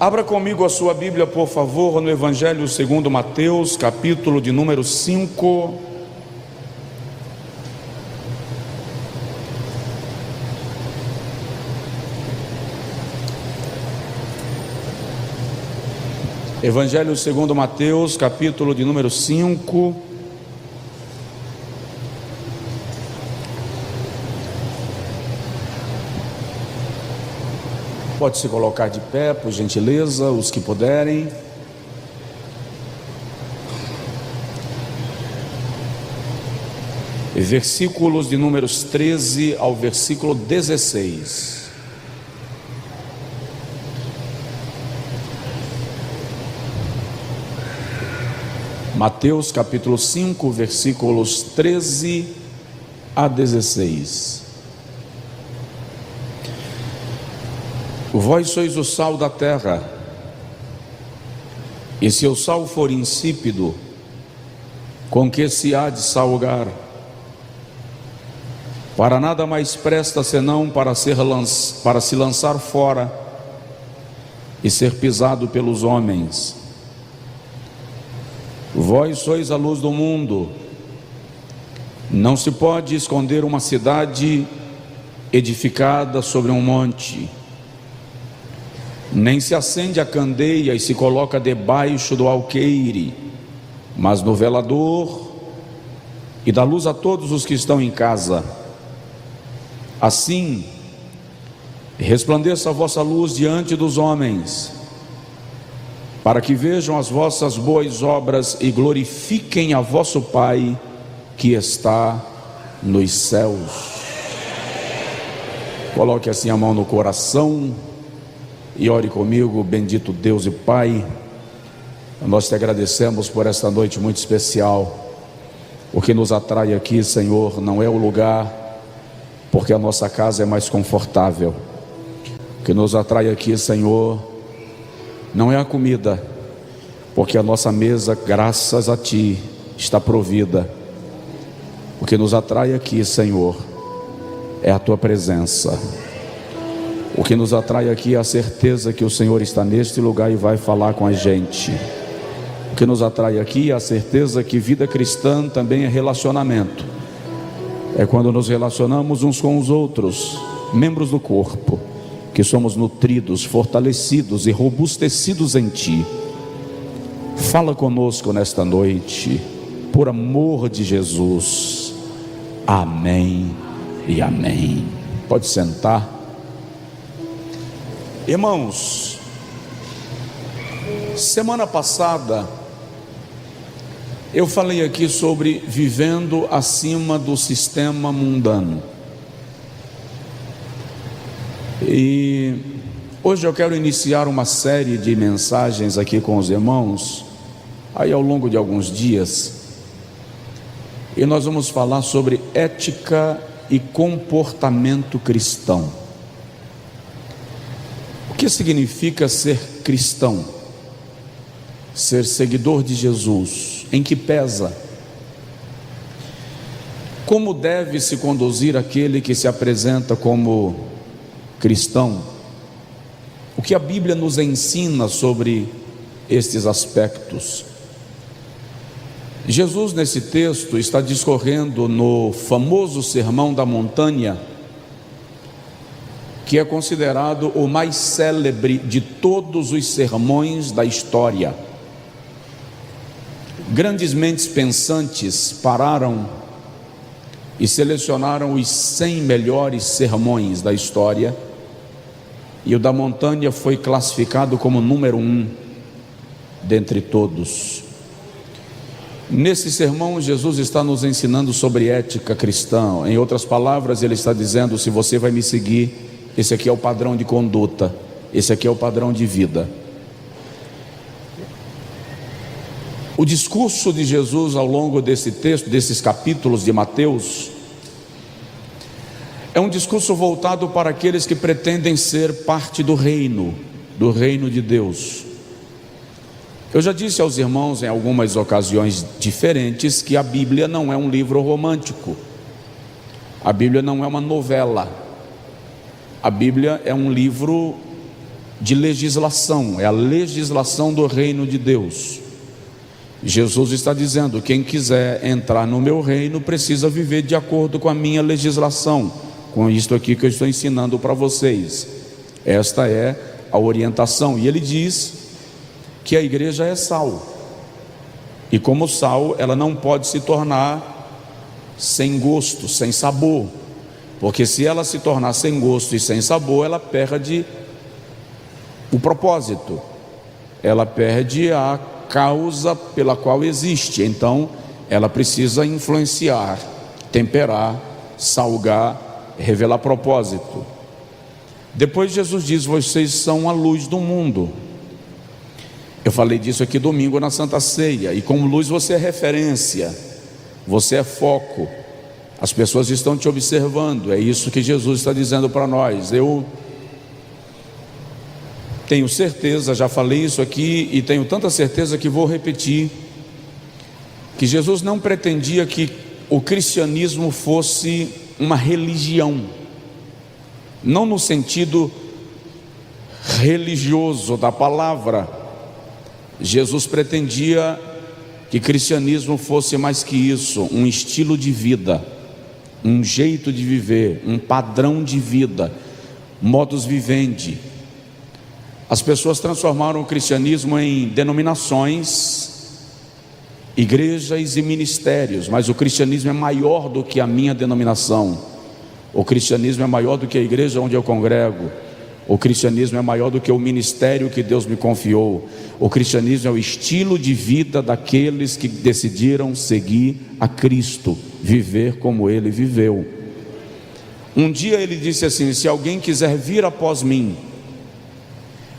Abra comigo a sua Bíblia, por favor, no Evangelho segundo Mateus, capítulo de número 5. Evangelho segundo Mateus, capítulo de número 5. Pode se colocar de pé, por gentileza, os que puderem. Versículos de números 13 ao versículo 16. Mateus capítulo 5, versículos 13 a 16. Vós sois o sal da terra, e se o sal for insípido, com que se há de salgar? Para nada mais presta senão para se lançar fora e ser pisado pelos homens. Vós sois a luz do mundo. Não se pode esconder uma cidade edificada sobre um monte, nem se acende a candeia e se coloca debaixo do alqueire, mas no velador, e dá luz a todos os que estão em casa. Assim resplandeça a vossa luz diante dos homens, para que vejam as vossas boas obras e glorifiquem a vosso Pai que está nos céus. Coloque assim a mão no coração e ore comigo. Bendito Deus e Pai, nós te agradecemos por esta noite muito especial. O que nos atrai aqui, Senhor, não é o lugar, porque a nossa casa é mais confortável. O que nos atrai aqui, Senhor, não é a comida, porque a nossa mesa, graças a Ti, está provida. O que nos atrai aqui, Senhor, é a Tua presença. O que nos atrai aqui é a certeza que o Senhor está neste lugar e vai falar com a gente. O que nos atrai aqui é a certeza que vida cristã também é relacionamento. É quando nos relacionamos uns com os outros, membros do corpo, que somos nutridos, fortalecidos e robustecidos em Ti. Fala conosco nesta noite, por amor de Jesus. Amém e amém. Pode sentar. Irmãos, semana passada eu falei aqui sobre vivendo acima do sistema mundano. E hoje eu quero iniciar uma série de mensagens aqui com os irmãos, aí ao longo de alguns dias, e nós vamos falar sobre ética e comportamento cristão. O que significa ser cristão? Ser seguidor de Jesus? Em que pesa? Como deve se conduzir aquele que se apresenta como cristão? O que a Bíblia nos ensina sobre estes aspectos? Jesus, nesse texto, está discorrendo no famoso Sermão da Montanha, que é considerado o mais célebre de todos os sermões da história. Grandes mentes pensantes pararam e selecionaram os 100 melhores sermões da história, e o da Montanha foi classificado como número 1 dentre todos. Nesse sermão, Jesus está nos ensinando sobre ética cristã. Em outras palavras, ele está dizendo: se você vai me seguir, esse aqui é o padrão de conduta, esse aqui é o padrão de vida. O discurso de Jesus ao longo desse texto, desses capítulos de Mateus, é um discurso voltado para aqueles que pretendem ser parte do reino de Deus. Eu já disse aos irmãos em algumas ocasiões diferentes que a Bíblia não é um livro romântico, a Bíblia não é uma novela, a Bíblia é um livro de legislação, é a legislação do reino de Deus. Jesus está dizendo: quem quiser entrar no meu reino precisa viver de acordo com a minha legislação, com isto aqui que eu estou ensinando para vocês. Esta é a orientação. E ele diz que a igreja é sal, e como sal ela não pode se tornar sem gosto, sem sabor, porque se ela se tornar sem gosto e sem sabor, ela perde o propósito, ela perde a causa pela qual existe. Então ela precisa influenciar, temperar, salgar, revelar propósito. Depois Jesus diz: vocês são a luz do mundo. Eu falei disso aqui domingo na Santa Ceia. E como luz você é referência, você é foco, as pessoas estão te observando. É isso que Jesus está dizendo para nós. Eu tenho certeza, já falei isso aqui e tenho tanta certeza que vou repetir, que Jesus não pretendia que o cristianismo fosse uma religião, não no sentido religioso da palavra. Jesus pretendia que cristianismo fosse mais que isso, um estilo de vida, um jeito de viver, um padrão de vida, modus vivendi. As pessoas transformaram o cristianismo em denominações, igrejas e ministérios, mas o cristianismo é maior do que a minha denominação, o cristianismo é maior do que a igreja onde eu congrego, o cristianismo é maior do que o ministério que Deus me confiou. O cristianismo é o estilo de vida daqueles que decidiram seguir a Cristo, viver como Ele viveu. Um dia ele disse assim: se alguém quiser vir após mim.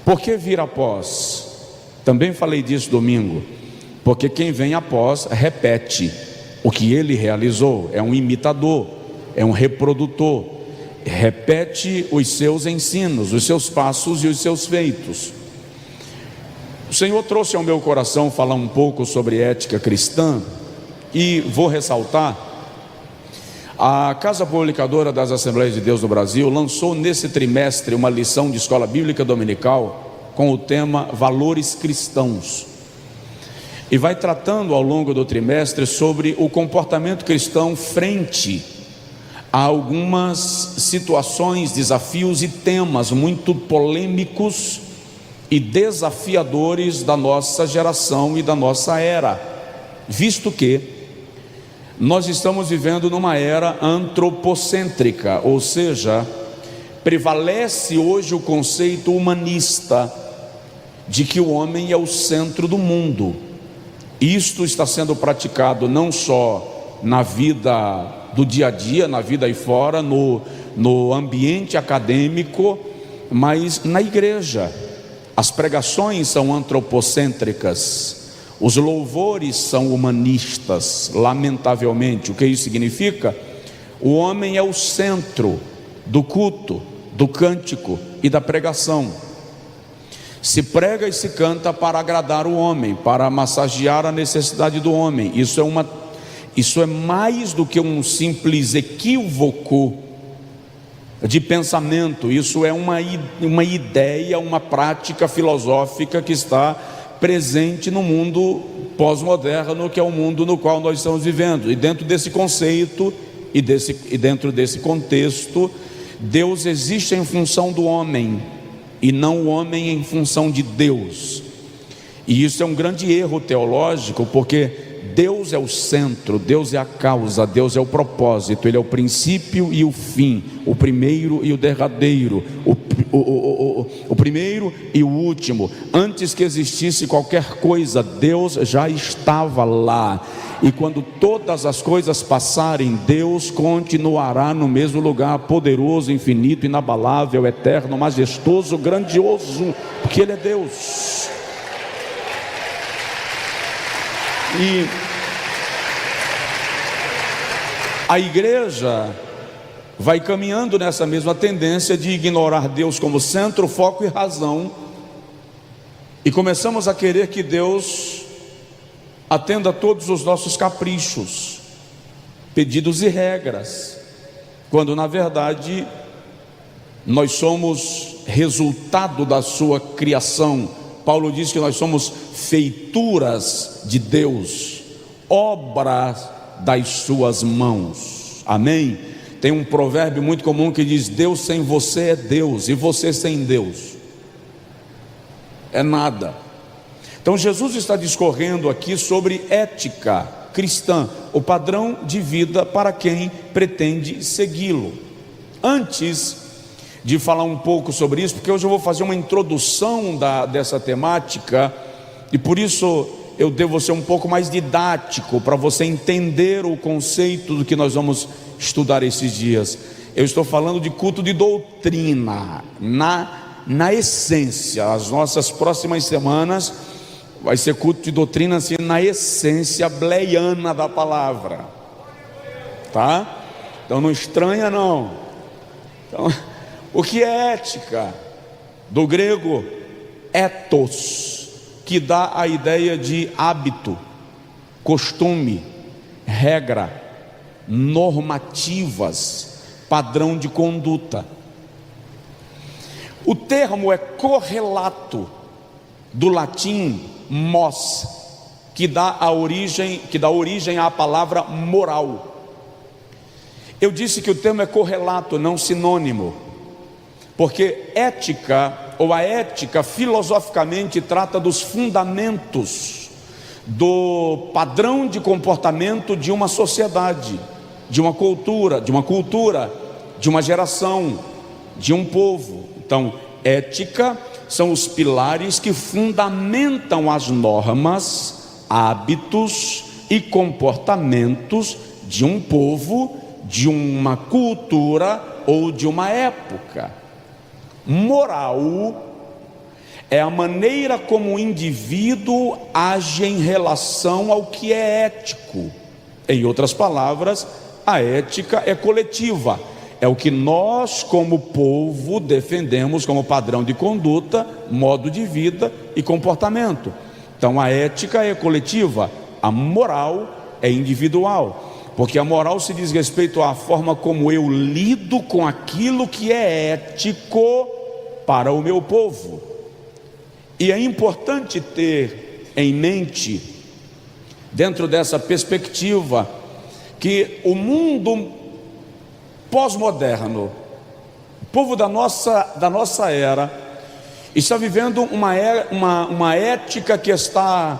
Por que vir após? Também falei disso domingo. Porque quem vem após repete o que ele realizou, é um imitador, é um reprodutor, repete os seus ensinos, os seus passos e os seus feitos. O Senhor trouxe ao meu coração falar um pouco sobre ética cristã, e vou ressaltar: a Casa Publicadora das Assembleias de Deus do Brasil lançou nesse trimestre uma lição de escola bíblica dominical com o tema Valores Cristãos, e vai tratando ao longo do trimestre sobre o comportamento cristão frente a algumas situações, desafios e temas muito polêmicos e desafiadores da nossa geração e da nossa era, visto que nós estamos vivendo numa era antropocêntrica, ou seja, prevalece hoje o conceito humanista de que o homem é o centro do mundo. Isto está sendo praticado não só na vida do dia a dia, na vida aí fora, no ambiente acadêmico, mas na igreja. As pregações são antropocêntricas, os louvores são humanistas, lamentavelmente. O que isso significa? O homem é o centro do culto, do cântico e da pregação. Se prega e se canta para agradar o homem, para massagear a necessidade do homem. Isso é mais do que um simples equívoco de pensamento. Isso é uma ideia, uma prática filosófica que está presente no mundo pós-moderno, que é o mundo no qual nós estamos vivendo. E dentro desse conceito e dentro desse contexto, Deus existe em função do homem e não o homem em função de Deus. E isso é um grande erro teológico, porque Deus é o centro, Deus é a causa, Deus é o propósito, Ele é o princípio e o fim, o primeiro e o derradeiro, o primeiro e o último. Antes que existisse qualquer coisa, Deus já estava lá. E quando todas as coisas passarem, Deus continuará no mesmo lugar, poderoso, infinito, inabalável, eterno, majestoso, grandioso, porque Ele é Deus. E a igreja vai caminhando nessa mesma tendência de ignorar Deus como centro, foco e razão, e começamos a querer que Deus atenda a todos os nossos caprichos, pedidos e regras, quando na verdade nós somos resultado da sua criação. Paulo diz que nós somos feituras de Deus, obras das suas mãos. Amém? Tem um provérbio muito comum que diz: Deus sem você é Deus, e você sem Deus é nada. Então Jesus está discorrendo aqui sobre ética cristã, o padrão de vida para quem pretende segui-lo. Antes de falar um pouco sobre isso, porque hoje eu vou fazer uma introdução dessa temática, e por isso eu devo ser um pouco mais didático, para você entender o conceito do que nós vamos estudar esses dias. Eu estou falando de culto de doutrina, na essência. As nossas próximas semanas vai ser culto de doutrina assim, na essência bleiana da palavra, tá? Então não estranha não. Então, o que é ética? Do grego ethos, que dá a ideia de hábito, costume, regra, normativas, padrão de conduta. O termo é correlato do latim mos, que dá origem à palavra moral. Eu disse que o termo é correlato, não sinônimo, porque ética, ou a ética, filosoficamente trata dos fundamentos do padrão de comportamento de uma sociedade, de uma cultura, de uma geração, de um povo. Então, ética são os pilares que fundamentam as normas, hábitos e comportamentos de um povo, de uma cultura ou de uma época. Moral é a maneira como o indivíduo age em relação ao que é ético. Em outras palavras, a ética é coletiva, é o que nós como povo defendemos como padrão de conduta, modo de vida e comportamento. Então a ética é coletiva, a moral é individual, porque a moral se diz respeito à forma como eu lido com aquilo que é ético para o meu povo. E é importante ter em mente, dentro dessa perspectiva, que o mundo pós-moderno, o povo da nossa era, está vivendo uma ética que está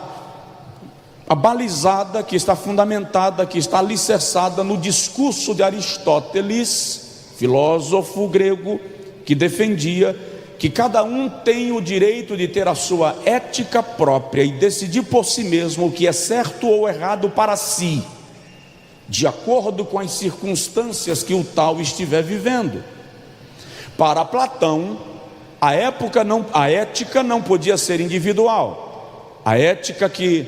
abalizada, que está fundamentada, que está alicerçada no discurso de Aristóteles, filósofo grego, que defendia que cada um tem o direito de ter a sua ética própria e decidir por si mesmo o que é certo ou errado para si, de acordo com as circunstâncias que o tal estiver vivendo. Para Platão, a ética não podia ser individual. A ética que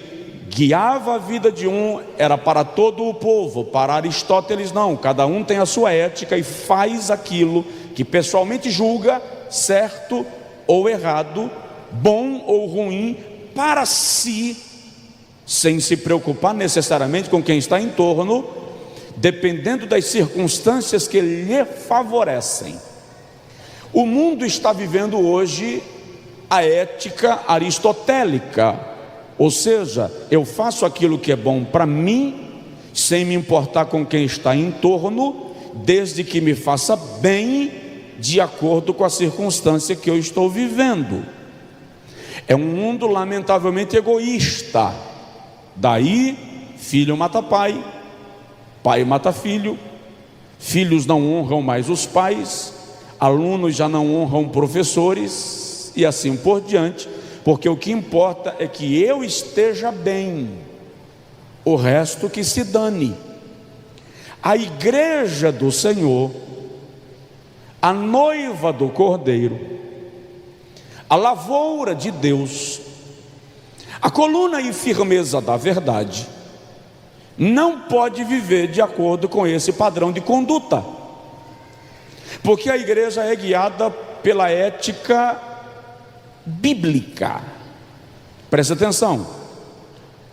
guiava a vida de um era para todo o povo. Para Aristóteles não, cada um tem a sua ética e faz aquilo que pessoalmente julga certo ou errado, bom ou ruim, para si, sem se preocupar necessariamente com quem está em torno, dependendo das circunstâncias que lhe favorecem. O mundo está vivendo hoje a ética aristotélica, ou seja, eu faço aquilo que é bom para mim, sem me importar com quem está em torno, desde que me faça bem, de acordo com a circunstância que eu estou vivendo. É um mundo lamentavelmente egoísta. Daí, filho mata pai, pai mata filho, filhos não honram mais os pais, alunos já não honram professores, e assim por diante, porque o que importa é que eu esteja bem, o resto que se dane. A igreja do Senhor, a noiva do Cordeiro, a lavoura de Deus, a coluna e firmeza da verdade, não pode viver de acordo com esse padrão de conduta, porque a igreja é guiada pela ética bíblica. Presta atenção: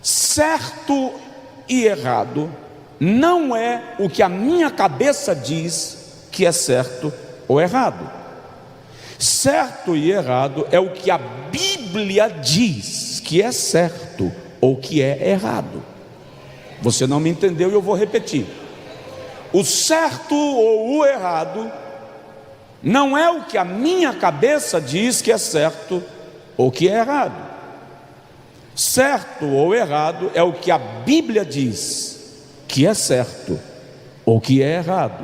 certo e errado não é o que a minha cabeça diz que é certo ou errado. Certo e errado é o que a Bíblia diz que é certo ou que é errado. Você não me entendeu e eu vou repetir. O certo ou o errado não é o que a minha cabeça diz que é certo ou que é errado. Certo ou errado é o que a Bíblia diz que é certo ou que é errado.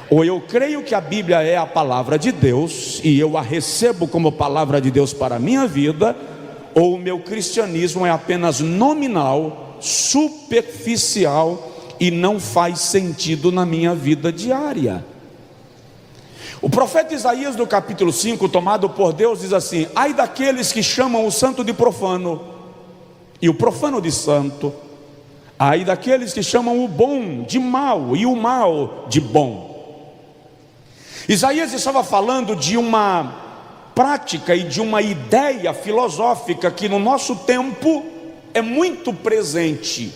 Ou eu creio que a Bíblia é a palavra de Deus e eu a recebo como palavra de Deus para a minha vida, ou o meu cristianismo é apenas nominal, superficial e não faz sentido na minha vida diária. O profeta Isaías, no capítulo 5, tomado por Deus, diz assim: ai daqueles que chamam o santo de profano e o profano de santo, ai daqueles que chamam o bom de mal e o mal de bom. Isaías estava falando de uma prática e de uma ideia filosófica que no nosso tempo é muito presente,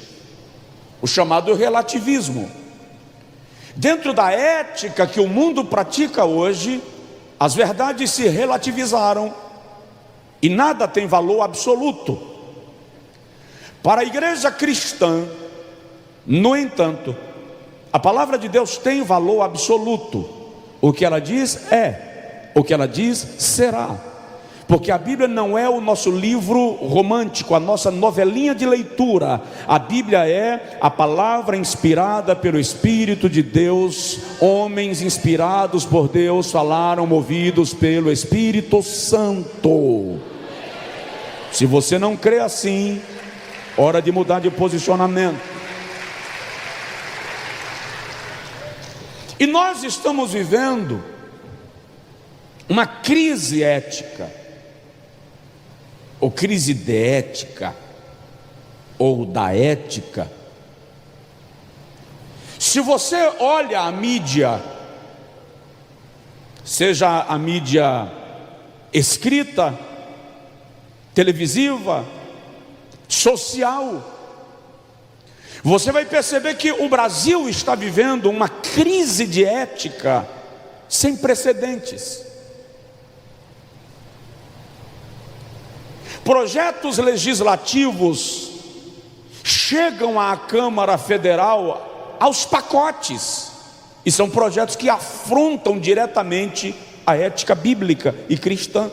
o chamado relativismo. Dentro da ética que o mundo pratica hoje, as verdades se relativizaram e nada tem valor absoluto. Para a igreja cristã, no entanto, a palavra de Deus tem valor absoluto. O que ela diz é, o que ela diz será. Porque a Bíblia não é o nosso livro romântico, a nossa novelinha de leitura. A Bíblia é a palavra inspirada pelo Espírito de Deus. Homens inspirados por Deus falaram, movidos pelo Espírito Santo. Se você não crê assim, hora de mudar de posicionamento. E nós estamos vivendo uma crise ética, ou crise de ética, ou da ética. Se você olha a mídia, seja a mídia escrita, televisiva, social, você vai perceber que o Brasil está vivendo uma crise de ética sem precedentes. Projetos legislativos chegam à Câmara Federal aos pacotes, e são projetos que afrontam diretamente a ética bíblica e cristã.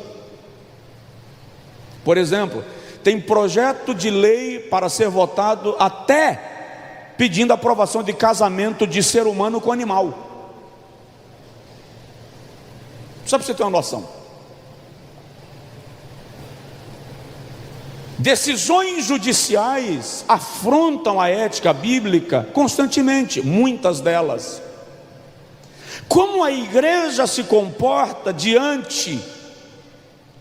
Por exemplo, tem projeto de lei para ser votado até pedindo aprovação de casamento de ser humano com animal. Só para você ter uma noção. Decisões judiciais afrontam a ética bíblica constantemente, muitas delas. Como a igreja se comporta diante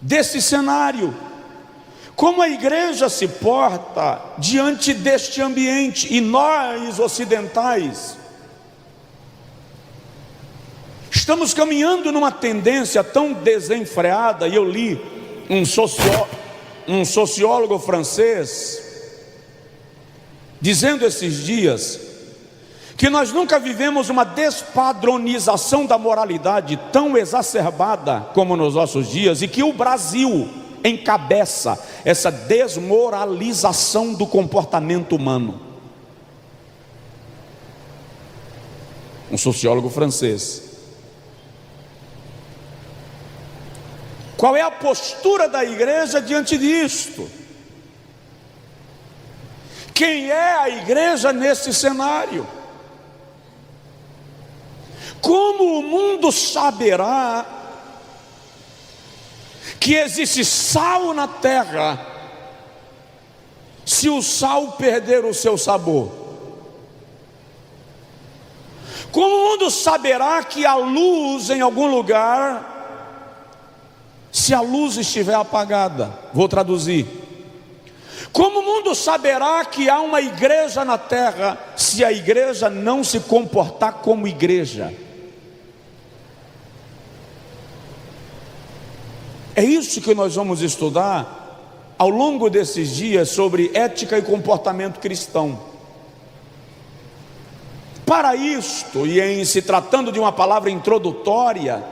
desse cenário? Como a igreja se porta diante deste ambiente? E nós ocidentais estamos caminhando numa tendência tão desenfreada. E eu li um sociólogo francês dizendo esses dias que nós nunca vivemos uma despadronização da moralidade tão exacerbada como nos nossos dias, e que o Brasil encabeça essa desmoralização do comportamento humano. Um sociólogo francês. Qual é a postura da igreja diante disto? Quem é a igreja nesse cenário? Como o mundo saberá que existe sal na terra se o sal perder o seu sabor? Como o mundo saberá que há luz em algum lugar se a luz estiver apagada? Vou traduzir. Como o mundo saberá que há uma igreja na terra se a igreja não se comportar como igreja? É isso que nós vamos estudar ao longo desses dias sobre ética e comportamento cristão. Para isto, e em se tratando de uma palavra introdutória,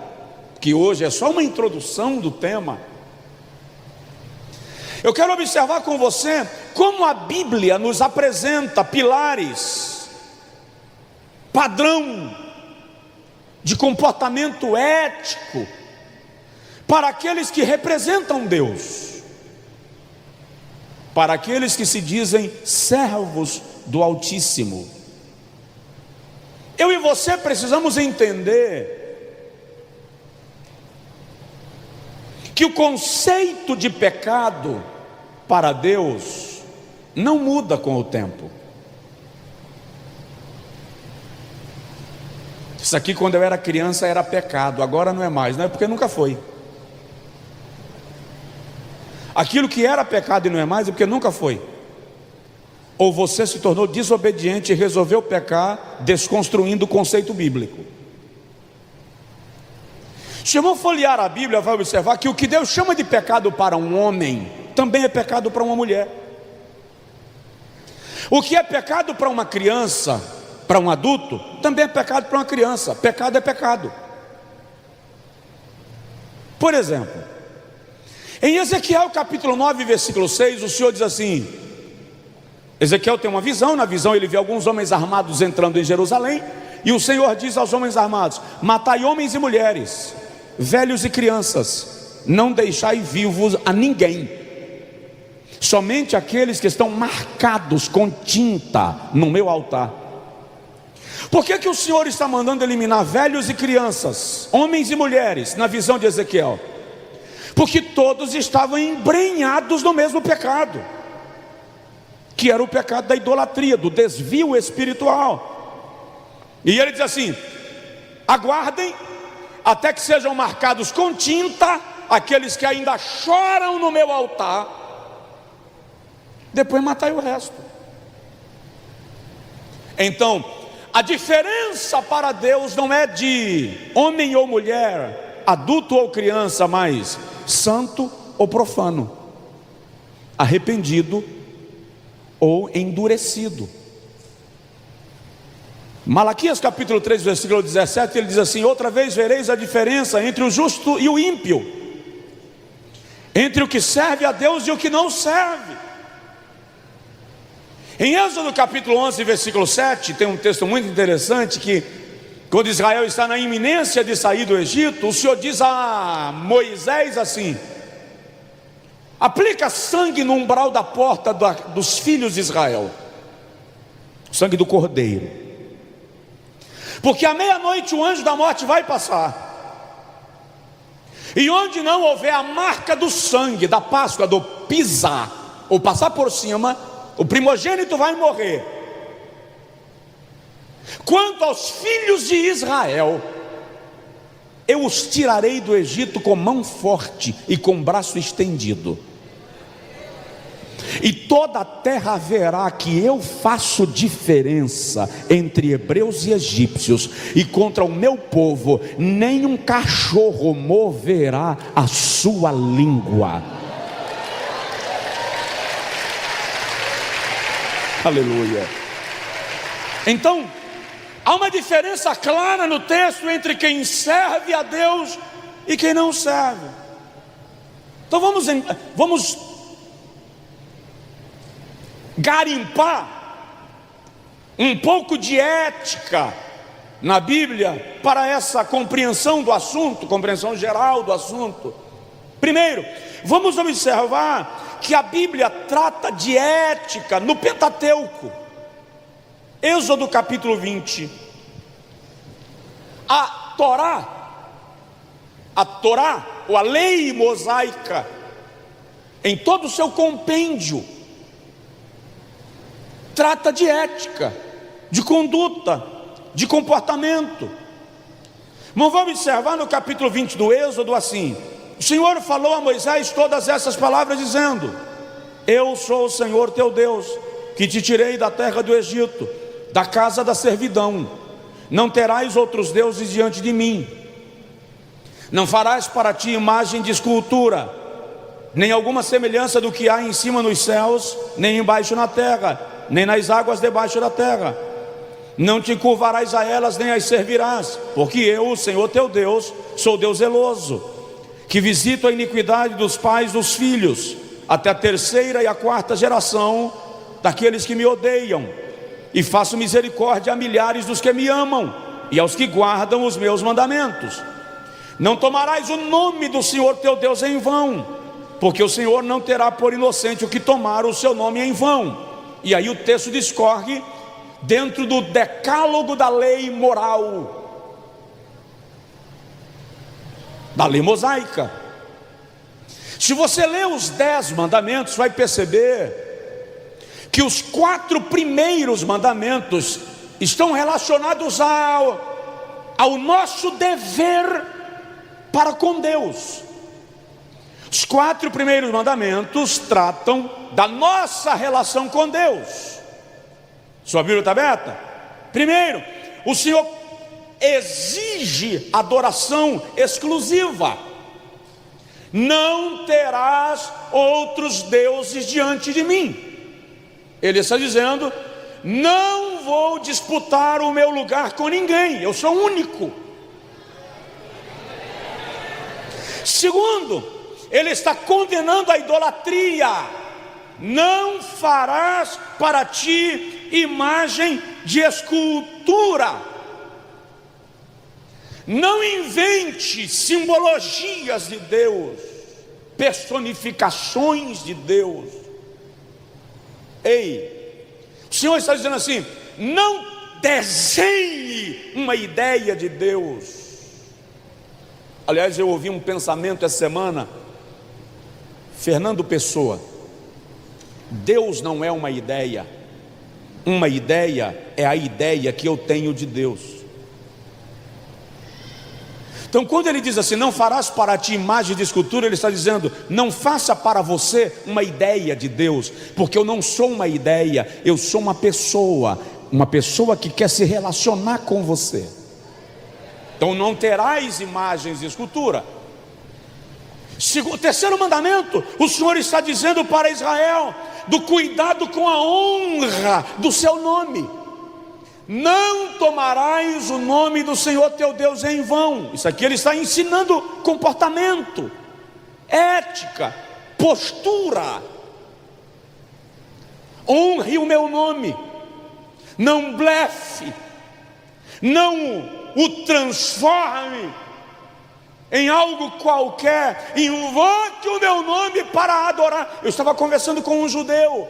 que hoje é só uma introdução do tema, eu quero observar com você como a Bíblia nos apresenta pilares, padrão de comportamento ético para aqueles que representam Deus, para aqueles que se dizem servos do Altíssimo. Eu e você precisamos entender que o conceito de pecado para Deus não muda com o tempo. Isso aqui, quando eu era criança, era pecado, agora não é mais, não é porque nunca foi. Aquilo que era pecado e não é mais é porque nunca foi. Ou você se tornou desobediente e resolveu pecar, desconstruindo o conceito bíblico. Se eu folhear a Bíblia, vai observar que o que Deus chama de pecado para um homem, também é pecado para uma mulher. O que é pecado para uma criança, para um adulto, também é pecado para uma criança. Pecado é pecado. Por exemplo, em Ezequiel capítulo 9, versículo 6, o Senhor diz assim: Ezequiel tem uma visão, na visão ele vê alguns homens armados entrando em Jerusalém, e o Senhor diz aos homens armados: matai homens e mulheres, velhos e crianças, não deixai vivos a ninguém, somente aqueles que estão marcados com tinta no meu altar. Por que o Senhor está mandando eliminar velhos e crianças, homens e mulheres, na visão de Ezequiel? Porque todos estavam embrenhados no mesmo pecado, que era o pecado da idolatria, do desvio espiritual. E ele diz assim: aguardem até que sejam marcados com tinta aqueles que ainda choram no meu altar, depois matai o resto. Então, a diferença para Deus não é de homem ou mulher, adulto ou criança, mas santo ou profano, arrependido ou endurecido. Malaquias capítulo 3, versículo 17, ele diz assim: outra vez vereis a diferença entre o justo e o ímpio, entre o que serve a Deus e o que não serve. Em Êxodo capítulo 11, versículo 7, tem um texto muito interessante que, quando Israel está na iminência de sair do Egito, o Senhor diz a Moisés assim: aplica sangue no umbral da porta dos filhos de Israel, sangue do cordeiro, porque à meia-noite o anjo da morte vai passar, e onde não houver a marca do sangue, da Páscoa, do pisar, ou passar por cima, o primogênito vai morrer. Quanto aos filhos de Israel, eu os tirarei do Egito com mão forte e com braço estendido, e toda a terra verá que eu faço diferença entre hebreus e egípcios, e contra o meu povo nenhum cachorro moverá a sua língua. Aleluia. Então, há uma diferença clara no texto entre quem serve a Deus e quem não serve. Então vamos garimpar um pouco de ética na Bíblia para essa compreensão do assunto, compreensão geral do assunto. Primeiro, vamos observar que a Bíblia trata de ética no Pentateuco. Êxodo capítulo 20. A Torá, ou a lei mosaica, em todo o seu compêndio, trata de ética, de conduta, de comportamento. Mas vamos observar no capítulo 20 do Êxodo assim: o Senhor falou a Moisés todas essas palavras, dizendo: eu sou o Senhor teu Deus, que te tirei da terra do Egito, da casa da servidão. Não terás outros deuses diante de mim. Não farás para ti imagem de escultura, nem alguma semelhança do que há em cima nos céus, nem embaixo na terra, nem nas águas debaixo da terra. não te curvarás a elas nem as servirás, porque eu, o Senhor teu Deus, sou Deus zeloso, que visito a iniquidade dos pais dos filhos, até a terceira e a quarta geração daqueles que me odeiam, e faço misericórdia a milhares dos que me amam e aos que guardam os meus mandamentos. Não tomarás o nome do Senhor teu Deus em vão, porque o Senhor não terá por inocente o que tomar o seu nome em vão. E aí o texto discorre dentro do decálogo da lei moral, da lei mosaica. Se você ler os 10 mandamentos, vai perceber que os 4 primeiros mandamentos estão relacionados ao nosso dever para com Deus. Os 4 primeiros mandamentos tratam da nossa relação com Deus. Sua Bíblia está aberta? Primeiro, o Senhor exige adoração exclusiva. Não terás outros deuses diante de mim. Ele está dizendo: não vou disputar o meu lugar com ninguém, eu sou único. Segundo, ele está condenando a idolatria. Não farás para ti imagem de escultura. Não invente simbologias de Deus, personificações de Deus. Ei, o Senhor está dizendo assim: não desenhe uma ideia de Deus. Aliás, eu ouvi um pensamento essa semana, Fernando Pessoa: Deus não é uma ideia é a ideia que eu tenho de Deus. Então, quando ele diz assim, não farás para ti imagem de escultura, ele está dizendo, não faça para você uma ideia de Deus, porque eu não sou uma ideia, eu sou uma pessoa que quer se relacionar com você. Então não terás imagens de escultura. Terceiro mandamento, o Senhor está dizendo para Israel do cuidado com a honra do seu nome. Não tomarás o nome do Senhor teu Deus em vão. Isso aqui ele está ensinando comportamento, ética, postura. Honre o meu nome, não blefe, não o transforme em algo qualquer, invoque o meu nome para adorar. Eu estava conversando com um judeu,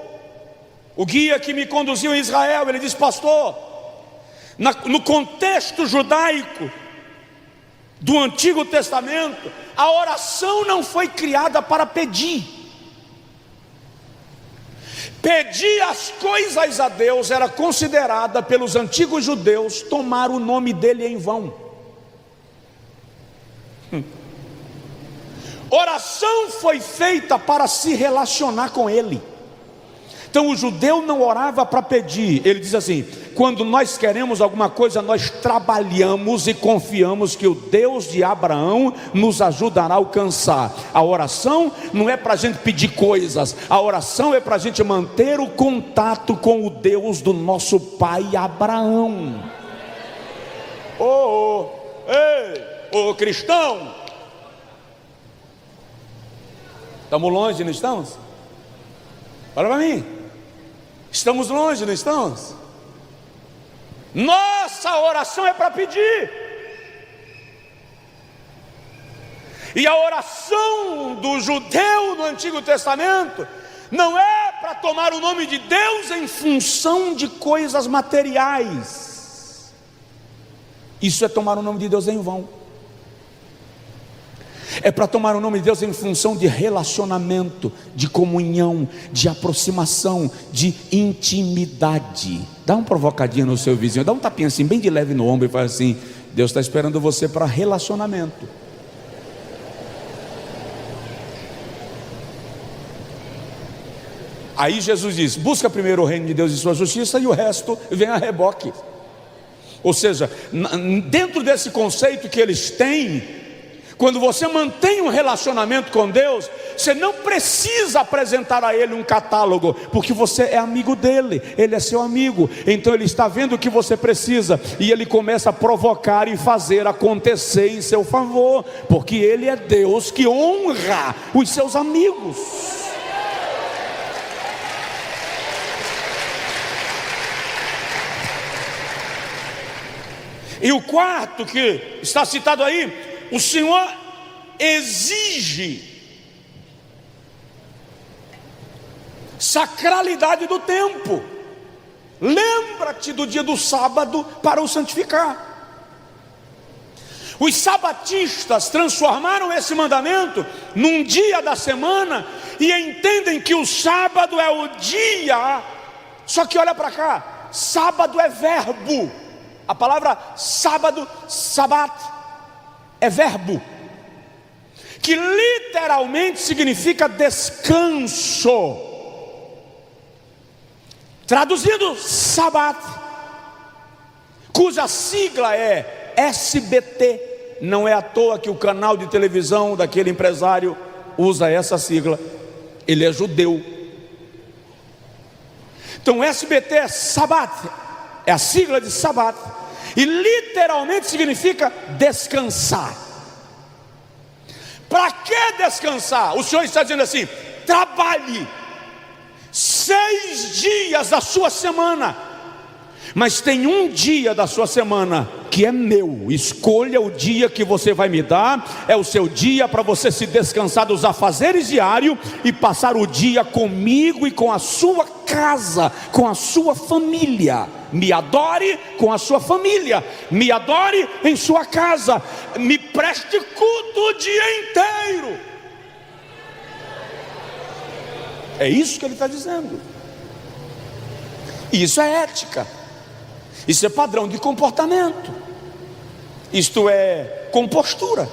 o guia que me conduziu em Israel. Ele disse: pastor, no contexto judaico do Antigo Testamento, a oração não foi criada para pedir. Pedir as coisas a Deus era considerada pelos antigos judeus tomar o nome dele em vão. Oração foi feita para se relacionar com ele. Então o judeu não orava para pedir. Ele diz assim: quando nós queremos alguma coisa, nós trabalhamos e confiamos que o Deus de Abraão nos ajudará a alcançar. A oração não é para a gente pedir coisas, a oração é para a gente manter o contato com o Deus do nosso pai Abraão. Ei, cristão, estamos longe, não estamos? Olha para mim, estamos longe, não estamos? Nossa oração é para pedir. E a oração do judeu no Antigo Testamento não é para tomar o nome de Deus em função de coisas materiais. Isso é tomar o nome de Deus em vão. É para tomar o nome de Deus em função de relacionamento, de comunhão, de aproximação, de intimidade. Dá uma provocadinha no seu vizinho, dá um tapinha assim, bem de leve no ombro e fala assim: Deus está esperando você para relacionamento. Aí Jesus diz: busca primeiro o reino de Deus e sua justiça, e o resto vem a reboque. Ou seja, dentro desse conceito que eles têm, Quando você mantém um relacionamento com Deus, você não precisa apresentar a Ele um catálogo, porque você é amigo dEle, Ele é seu amigo. Então Ele está vendo o que você precisa, e Ele começa a provocar e fazer acontecer em seu favor, porque Ele é Deus que honra os seus amigos. E o quarto que está citado aí, o Senhor exige sacralidade do tempo. Lembra-te do dia do sábado para o santificar. Os sabatistas transformaram esse mandamento num dia da semana e entendem que o sábado é o dia. Só que olha para cá, sábado é verbo. A palavra sábado, sabat, é verbo, que literalmente significa descanso. Traduzido, sabat, cuja sigla é SBT. Não é à toa que o canal de televisão daquele empresário usa essa sigla. Ele é judeu. Então SBT é sabat, é a sigla de sabat, e literalmente significa descansar. Para que descansar? O Senhor está dizendo assim: trabalhe 6 dias da sua semana, mas tem um dia da sua semana que é meu. Escolha o dia que você vai me dar. É o seu dia para você se descansar dos afazeres diários e passar o dia comigo e com a sua casa, com a sua família. Me adore com a sua família, me adore em sua casa, me preste culto o dia inteiro. É isso que ele está dizendo. Isso é ética, isso é padrão de comportamento, isto é compostura.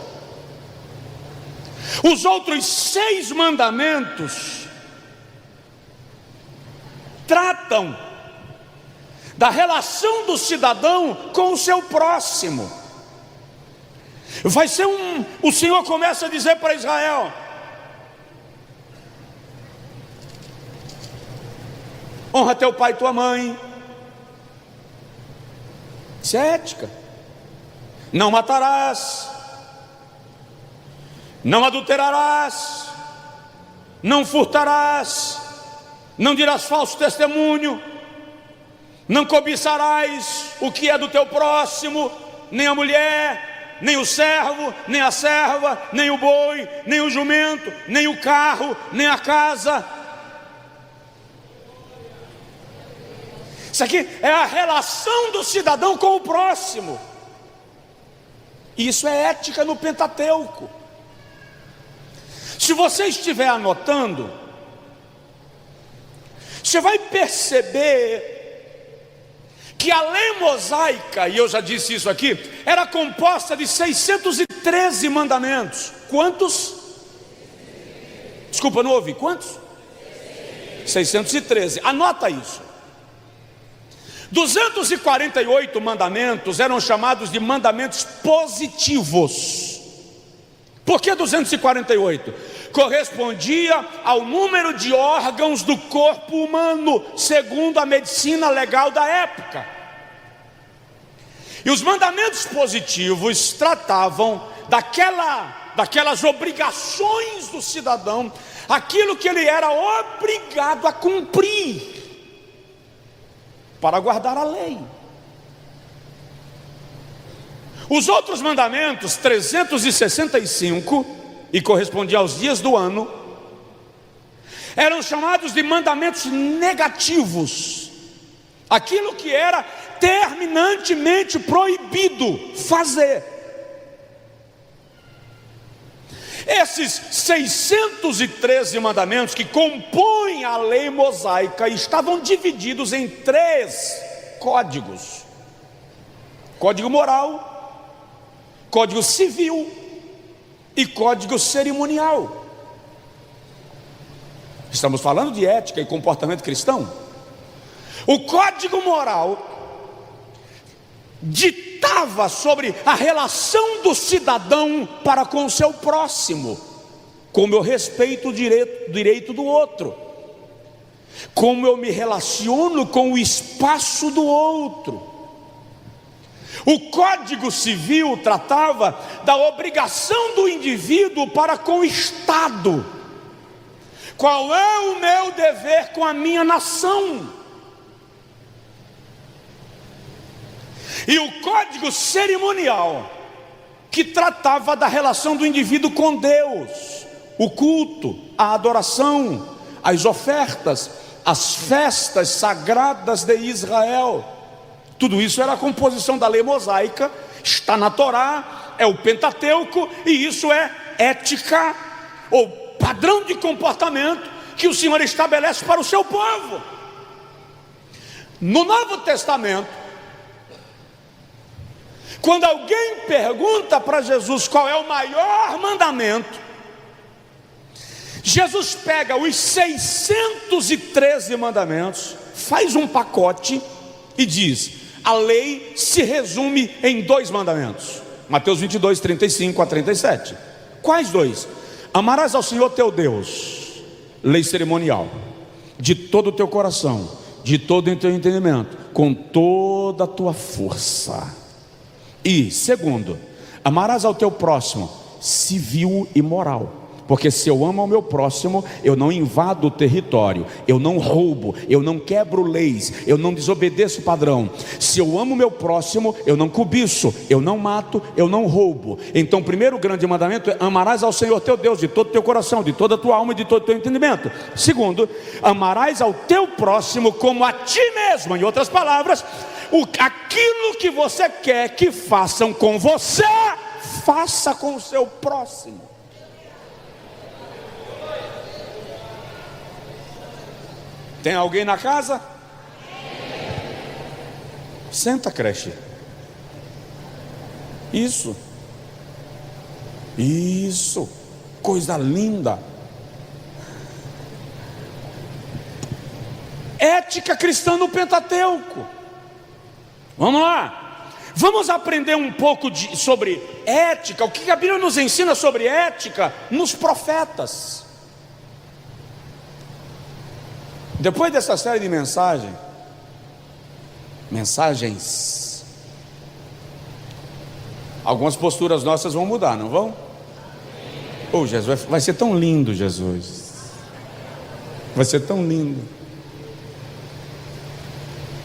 Os outros 6 mandamentos tratam da relação do cidadão com o seu próximo. Vai ser o Senhor começa a dizer para Israel: honra teu pai e tua mãe. Isso é ética. Não matarás, não adulterarás, não furtarás, não dirás falso testemunho, não cobiçarás o que é do teu próximo, nem a mulher, nem o servo, nem a serva, nem o boi, nem o jumento, nem o carro, nem a casa. Isso aqui é a relação do cidadão com o próximo. Isso é ética no Pentateuco. Se você estiver anotando, você vai perceber que a lei mosaica, e eu já disse isso aqui, era composta de 613 mandamentos. Quantos? Desculpa, não ouvi. Quantos? 613. Anota isso. 248 mandamentos eram chamados de mandamentos positivos. Por que 248? Correspondia ao número de órgãos do corpo humano, segundo a medicina legal da época. E os mandamentos positivos tratavam daquelas obrigações do cidadão, aquilo que ele era obrigado a cumprir para guardar a lei. Os outros mandamentos, 365, e correspondia aos dias do ano, eram chamados de mandamentos negativos, aquilo que era terminantemente proibido fazer. Esses 613 mandamentos que compõem a lei mosaica estavam divididos em 3 códigos: código moral, código civil e código cerimonial. Estamos falando de ética e comportamento cristão. O código moral ditava tratava sobre a relação do cidadão para com o seu próximo, como eu respeito o direito do outro, como eu me relaciono com o espaço do outro. O Código Civil tratava da obrigação do indivíduo para com o Estado. Qual é o meu dever com a minha nação? E o Código Cerimonial, que tratava da relação do indivíduo com Deus, o culto, a adoração, as ofertas, as festas sagradas de Israel. Tudo isso era a composição da lei mosaica, está na Torá, é o Pentateuco, e isso é ética, ou padrão de comportamento que o Senhor estabelece para o seu povo. No Novo Testamento, quando alguém pergunta para Jesus qual é o maior mandamento, Jesus pega os 613 mandamentos, faz um pacote e diz: a lei se resume em 2 mandamentos. Mateus 22, 35 a 37. Quais 2? Amarás ao Senhor teu Deus, lei cerimonial, de todo o teu coração, de todo o teu entendimento, com toda a tua força. E segundo, amarás ao teu próximo, civil e moral. Porque se eu amo ao meu próximo, eu não invado o território, eu não roubo, eu não quebro leis, eu não desobedeço o padrão. Se eu amo o meu próximo, eu não cobiço, eu não mato, eu não roubo. Então o primeiro grande mandamento é: amarás ao Senhor teu Deus de todo o teu coração, de toda a tua alma e de todo o teu entendimento. Segundo, amarás ao teu próximo como a ti mesmo. Em outras palavras, aquilo que você quer que façam com você, faça com o seu próximo. Tem alguém na casa? Senta, creche. Isso, coisa linda. Ética cristã no Pentateuco. Vamos lá, vamos aprender um pouco sobre ética. O que a Bíblia nos ensina sobre ética nos profetas. Depois dessa série de mensagens, algumas posturas nossas vão mudar, não vão? Oh, Jesus, vai ser tão lindo, Jesus. Vai ser tão lindo.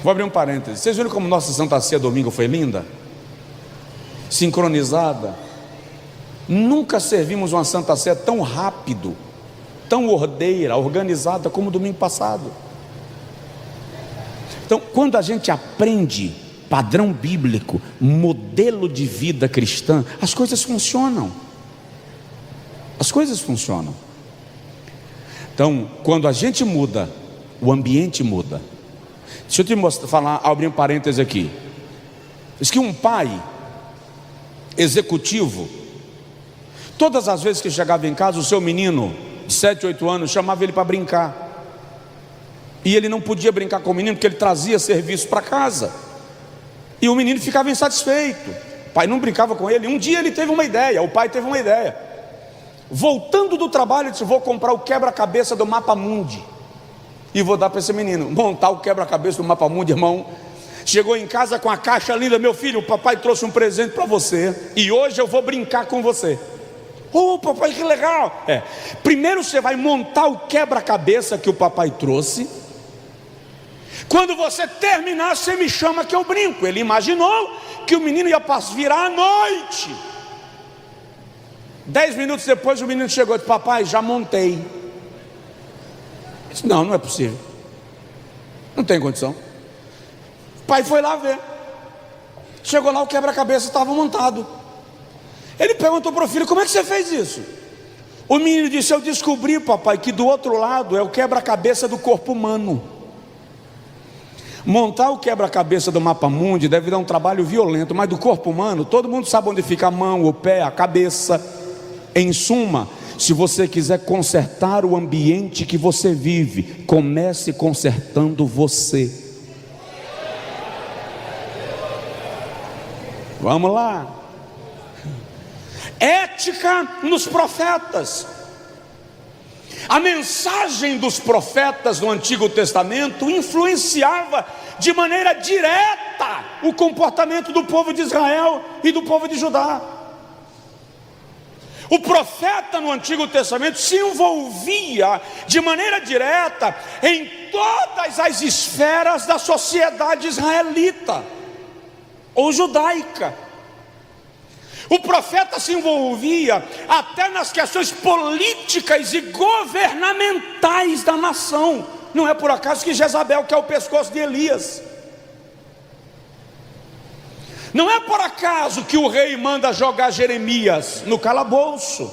Vou abrir um parênteses. Vocês viram como nossa Santa Ceia domingo foi linda? Sincronizada. Nunca servimos uma Santa Ceia tão rápido, tão ordeira, organizada como domingo passado. Então, quando a gente aprende padrão bíblico, modelo de vida cristã, as coisas funcionam. As coisas funcionam. Então, quando a gente muda, o ambiente muda. Deixa eu te mostrar, abrir um parêntese aqui. Diz que um pai executivo, todas as vezes que chegava em casa, o seu menino de 7, 8 anos chamava ele para brincar, e ele não podia brincar com o menino porque ele trazia serviço para casa, e o menino ficava insatisfeito. O pai não brincava com ele. Um dia ele teve uma ideia, o pai teve uma ideia. Voltando do trabalho, ele disse: vou comprar o quebra-cabeça do Mapa Mundi e vou dar para esse menino. Montar o quebra-cabeça do Mapa Mundi, irmão. Chegou em casa com a caixa linda: meu filho, o papai trouxe um presente para você, e hoje eu vou brincar com você. Oh, papai, que legal! Primeiro você vai montar o quebra-cabeça que o papai trouxe. Quando você terminar, você me chama que eu brinco. Ele imaginou que o menino ia virar a noite. 10 minutos depois o menino chegou e disse: papai, já montei. Eu disse: não, não é possível, não tem condição. O pai foi lá ver. Chegou lá, o quebra-cabeça estava montado. Ele perguntou para o filho: como é que você fez isso? O menino disse: eu descobri, papai, que do outro lado é o quebra-cabeça do corpo humano. Montar o quebra-cabeça do Mapa Mundi deve dar um trabalho violento, mas do corpo humano, todo mundo sabe onde fica a mão, o pé, a cabeça. Em suma, se você quiser consertar o ambiente que você vive, comece consertando você. Vamos lá. Ética nos profetas. A mensagem dos profetas no Antigo Testamento influenciava de maneira direta o comportamento do povo de Israel e do povo de Judá. O profeta no Antigo Testamento se envolvia de maneira direta em todas as esferas da sociedade israelita ou judaica. O profeta se envolvia até nas questões políticas e governamentais da nação. Não é por acaso que Jezabel quer o pescoço de Elias. Não é por acaso que o rei manda jogar Jeremias no calabouço.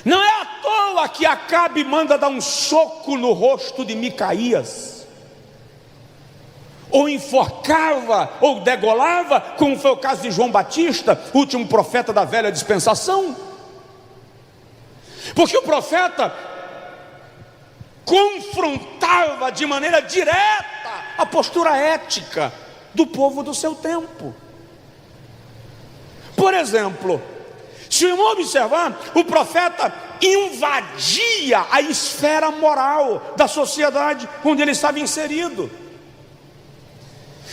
Não é à toa que Acabe manda dar um soco no rosto de Micaías, ou enforcava, ou degolava, como foi o caso de João Batista, último profeta da velha dispensação. Porque o profeta confrontava de maneira direta a postura ética do povo do seu tempo. Por exemplo, se o irmão observar, o profeta invadia a esfera moral da sociedade onde ele estava inserido.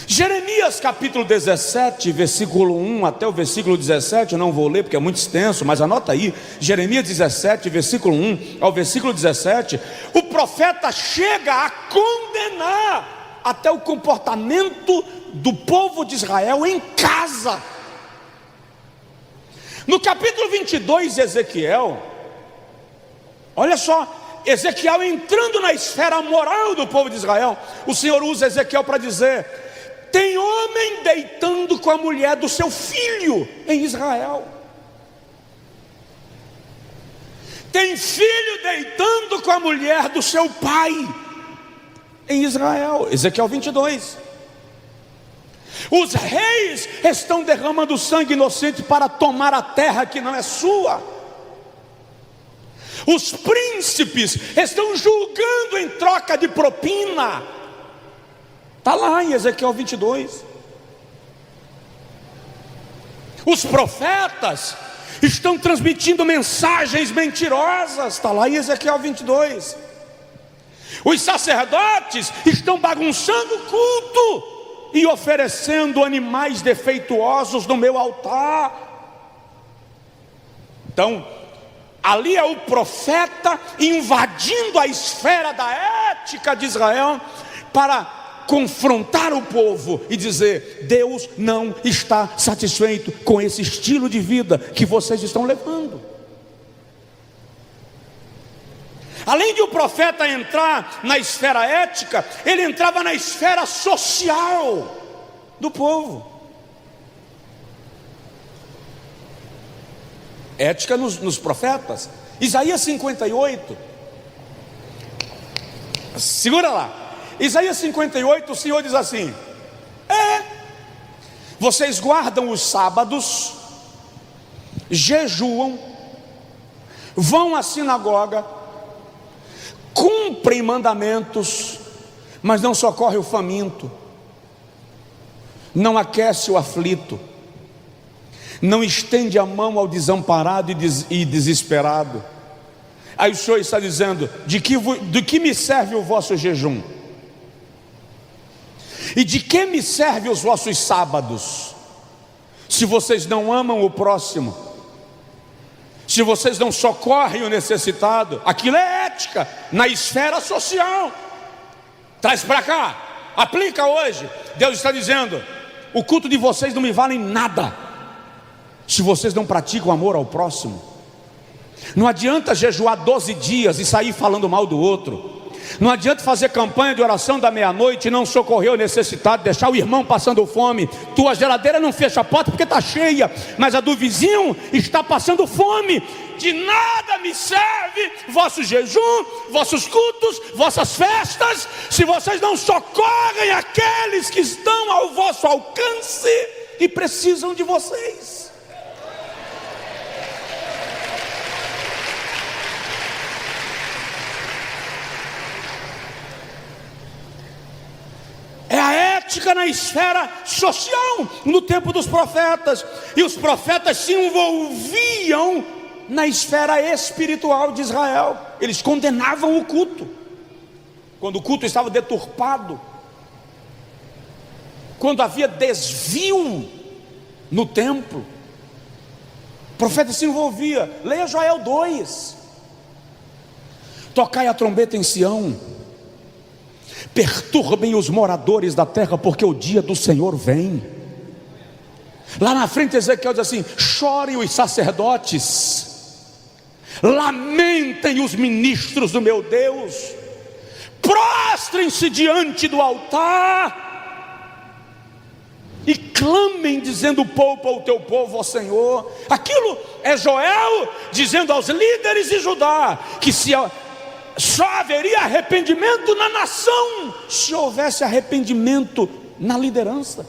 Jeremias capítulo 17, versículo 1 até o versículo 17, eu não vou ler porque é muito extenso, mas anota aí, Jeremias 17, versículo 1 ao versículo 17, o profeta chega a condenar até o comportamento do povo de Israel em casa. No capítulo 22 de Ezequiel, olha só, Ezequiel entrando na esfera moral do povo de Israel, o Senhor usa Ezequiel para dizer: tem homem deitando com a mulher do seu filho em Israel, tem filho deitando com a mulher do seu pai em Israel. Ezequiel 22. Os reis estão derramando sangue inocente para tomar a terra que não é sua. Os príncipes estão julgando em troca de propina. Está lá em Ezequiel 22. Os profetas estão transmitindo mensagens mentirosas. Está lá em Ezequiel 22. Os sacerdotes estão bagunçando o culto e oferecendo animais defeituosos no meu altar. Então, ali é o profeta invadindo a esfera da ética de Israel para confrontar o povo e dizer: Deus não está satisfeito com esse estilo de vida que vocês estão levando. Além de o profeta entrar na esfera ética, ele entrava na esfera social do povo. Ética nos profetas. Isaías 58. Segura lá. Isaías 58, o Senhor diz assim: vocês guardam os sábados, jejuam, vão à sinagoga, cumprem mandamentos, mas não socorre o faminto, não aquece o aflito, não estende a mão ao desamparado e desesperado. Aí o Senhor está dizendo: de que me serve o vosso jejum? E de que me servem os vossos sábados, se vocês não amam o próximo, se vocês não socorrem o necessitado? Aquilo é ética na esfera social. Traz para cá, aplica hoje. Deus está dizendo: o culto de vocês não me vale nada se vocês não praticam amor ao próximo. Não adianta jejuar 12 dias e sair falando mal do outro. Não adianta fazer campanha de oração da meia-noite e não socorrer o necessitado, deixar o irmão passando fome. Tua geladeira não fecha a porta porque está cheia, mas a do vizinho está passando fome. De nada me serve vosso jejum, vossos cultos, vossas festas, se vocês não socorrem aqueles que estão ao vosso alcance e precisam de vocês. É a ética na esfera social no tempo dos profetas, e os profetas se envolviam na esfera espiritual de Israel. Eles condenavam o culto, quando o culto estava deturpado, quando havia desvio no templo. O profeta se envolvia. Leia Joel 2. Tocai a trombeta em Sião, perturbem os moradores da terra, porque o dia do Senhor vem. Lá na frente Ezequiel diz assim: chorem os sacerdotes, lamentem os ministros do meu Deus, prostrem-se diante do altar e clamem, dizendo: poupa o teu povo, ó Senhor. Aquilo é Joel dizendo aos líderes de Judá que só haveria arrependimento na nação se houvesse arrependimento na liderança.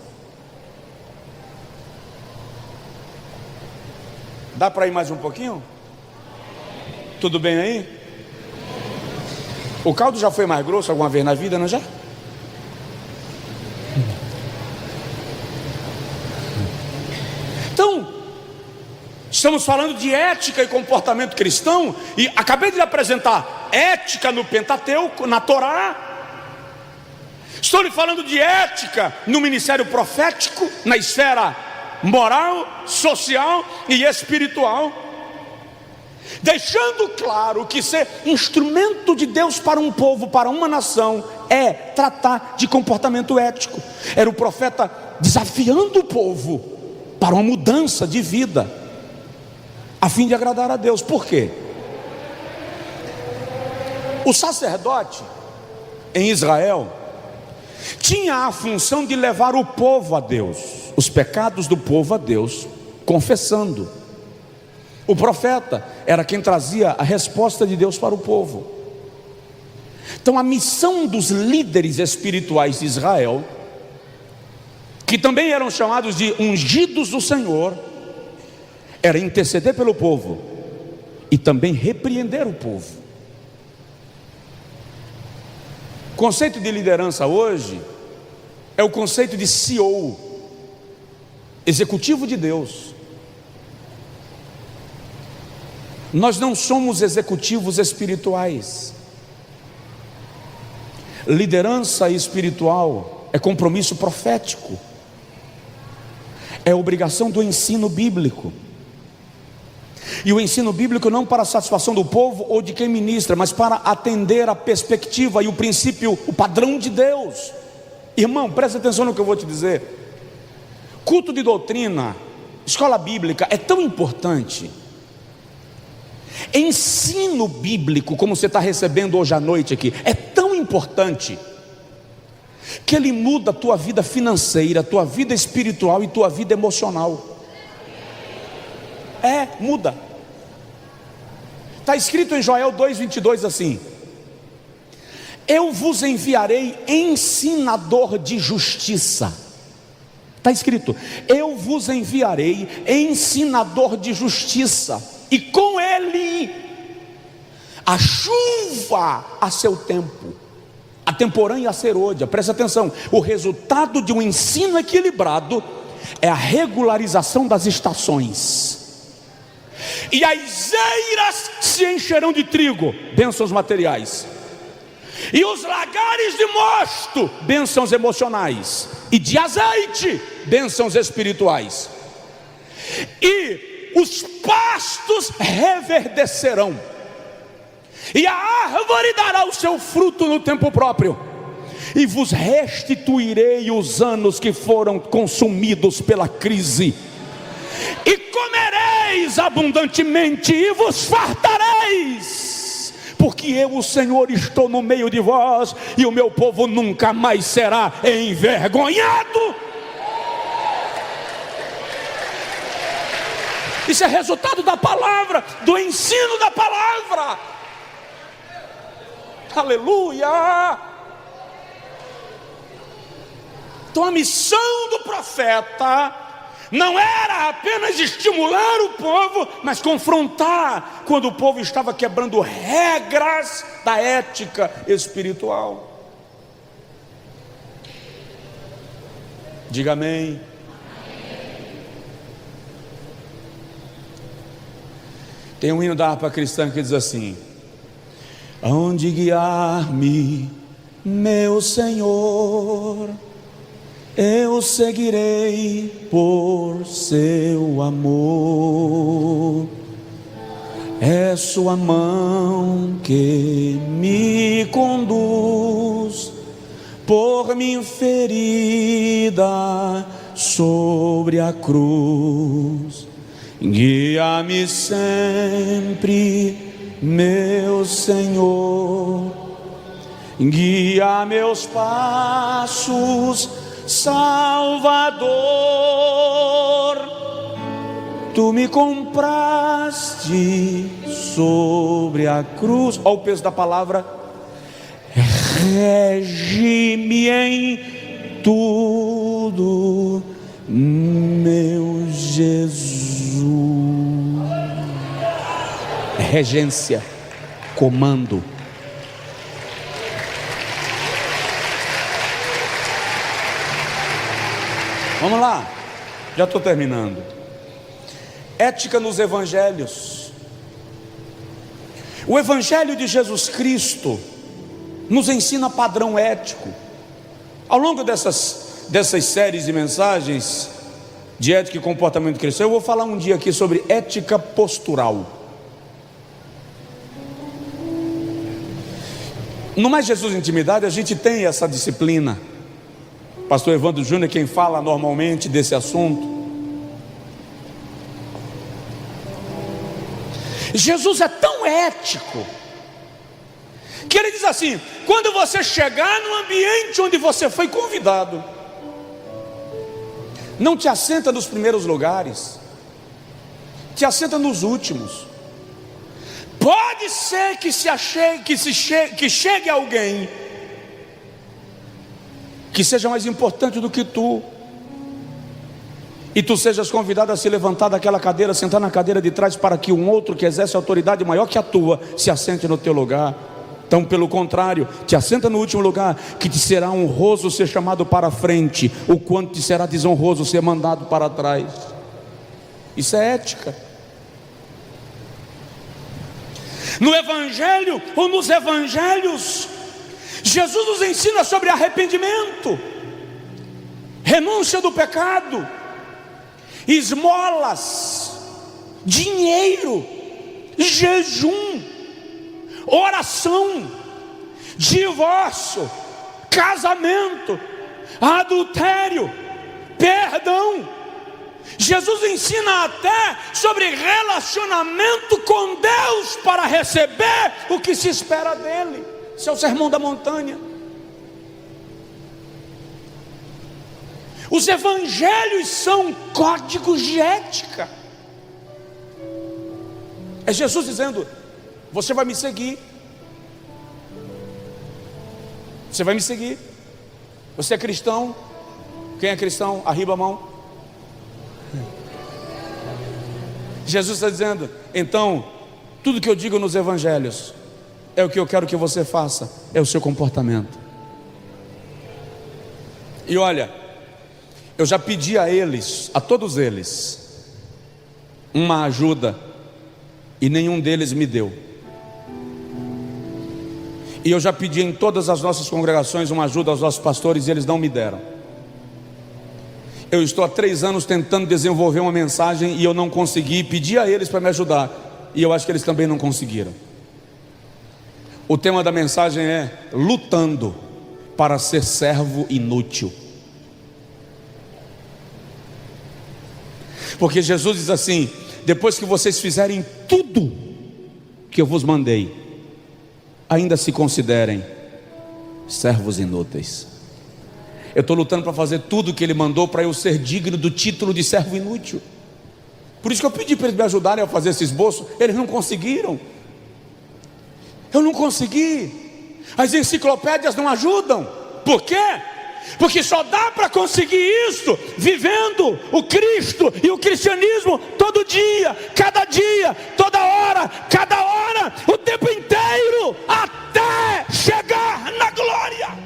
Dá para ir mais um pouquinho? Tudo bem aí? O caldo já foi mais grosso alguma vez na vida, não já? Então, estamos falando de ética e comportamento cristão, e acabei de lhe apresentar ética no Pentateuco, na Torá. Estou lhe falando de ética no ministério profético, na esfera moral, social e espiritual, deixando claro que ser instrumento de Deus para um povo, para uma nação, é tratar de comportamento ético. Era o profeta desafiando o povo para uma mudança de vida, a fim de agradar a Deus. Por quê? O sacerdote em Israel tinha a função de levar o povo a Deus, os pecados do povo a Deus, confessando. O profeta era quem trazia a resposta de Deus para o povo. Então a missão dos líderes espirituais de Israel, que também eram chamados de ungidos do Senhor, era interceder pelo povo e também repreender o povo. O conceito de liderança hoje é o conceito de CEO, executivo de Deus. Nós não somos executivos espirituais. Liderança espiritual é compromisso profético, é obrigação do ensino bíblico. E o ensino bíblico não para a satisfação do povo ou de quem ministra, mas para atender a perspectiva e o princípio, o padrão de Deus. Irmão, presta atenção no que eu vou te dizer. Culto de doutrina, escola bíblica é tão importante. Ensino bíblico, como você está recebendo hoje à noite aqui, é tão importante que ele muda a tua vida financeira, a tua vida espiritual e tua vida emocional. Muda. Está escrito em Joel 2:22 assim: eu vos enviarei ensinador de justiça. Está escrito: eu vos enviarei ensinador de justiça, e com ele a chuva a seu tempo, a temporã e a serôdia. Presta atenção, o resultado de um ensino equilibrado é a regularização das estações. E as eiras se encherão de trigo, bênçãos materiais, e os lagares de mosto, bênçãos emocionais, e de azeite, bênçãos espirituais, e os pastos reverdecerão, e a árvore dará o seu fruto no tempo próprio, e vos restituirei os anos que foram consumidos pela crise, e comereis abundantemente e vos fartareis, porque eu, o Senhor, estou no meio de vós, e o meu povo nunca mais será envergonhado. Isso é resultado da palavra, do ensino da palavra. Aleluia. Então a missão do profeta não era apenas estimular o povo, mas confrontar quando o povo estava quebrando regras da ética espiritual. Diga amém. Tem um hino da harpa cristã que diz assim: aonde guiar-me, meu Senhor, eu seguirei por seu amor. É sua mão que me conduz por minha ferida sobre a cruz. Guia-me sempre, meu Senhor, guia meus passos, Salvador. Tu me compraste sobre a cruz. Olha o peso da palavra. Rege-me em tudo, meu Jesus. Regência, comando. Vamos lá, já estou terminando. Ética nos evangelhos. O evangelho de Jesus Cristo nos ensina padrão ético. Ao longo dessas séries de mensagens de ética e comportamento cristão, eu vou falar um dia aqui sobre ética postural. No Mais Jesus Intimidade a gente tem essa disciplina. Pastor Evandro Júnior é quem fala normalmente desse assunto. Jesus é tão ético que ele diz assim: quando você chegar no ambiente onde você foi convidado, não te assenta nos primeiros lugares, te assenta nos últimos. Pode ser que chegue alguém que seja mais importante do que tu, e tu sejas convidado a se levantar daquela cadeira, sentar na cadeira de trás, para que um outro que exerce autoridade maior que a tua se assente no teu lugar. Então, pelo contrário, te assenta no último lugar, que te será honroso ser chamado para a frente, o quanto te será desonroso ser mandado para trás. Isso é ética. No Evangelho, ou nos Evangelhos, Jesus nos ensina sobre arrependimento, renúncia do pecado, esmolas, dinheiro, jejum, oração, divórcio, casamento, adultério, perdão. Jesus ensina até sobre relacionamento com Deus para receber o que se espera dele. Esse é o Sermão da Montanha. Os evangelhos são códigos de ética. É Jesus dizendo: você vai me seguir. Você vai me seguir. Você é cristão? Quem é cristão? Arriba a mão. Jesus está dizendo: então, tudo que eu digo nos evangelhos é o que eu quero que você faça, é o seu comportamento. E olha, eu já pedi a eles, a todos eles, uma ajuda, e nenhum deles me deu. E eu já pedi em todas as nossas congregações uma ajuda aos nossos pastores, e eles não me deram. Eu estou há 3 anos tentando desenvolver uma mensagem e eu não consegui, pedi a eles para me ajudar, e eu acho que eles também não conseguiram. O tema da mensagem é: lutando para ser servo inútil. Porque Jesus diz assim: depois que vocês fizerem tudo que eu vos mandei, ainda se considerem servos inúteis. Eu estou lutando para fazer tudo o que Ele mandou, para eu ser digno do título de servo inútil. Por isso que eu pedi para eles me ajudarem a fazer esse esboço. Eles não conseguiram. Eu não consegui. As enciclopédias não ajudam. Por quê? Porque só dá para conseguir isso vivendo o Cristo e o cristianismo todo dia, toda hora, cada hora, o tempo inteiro, até chegar na glória.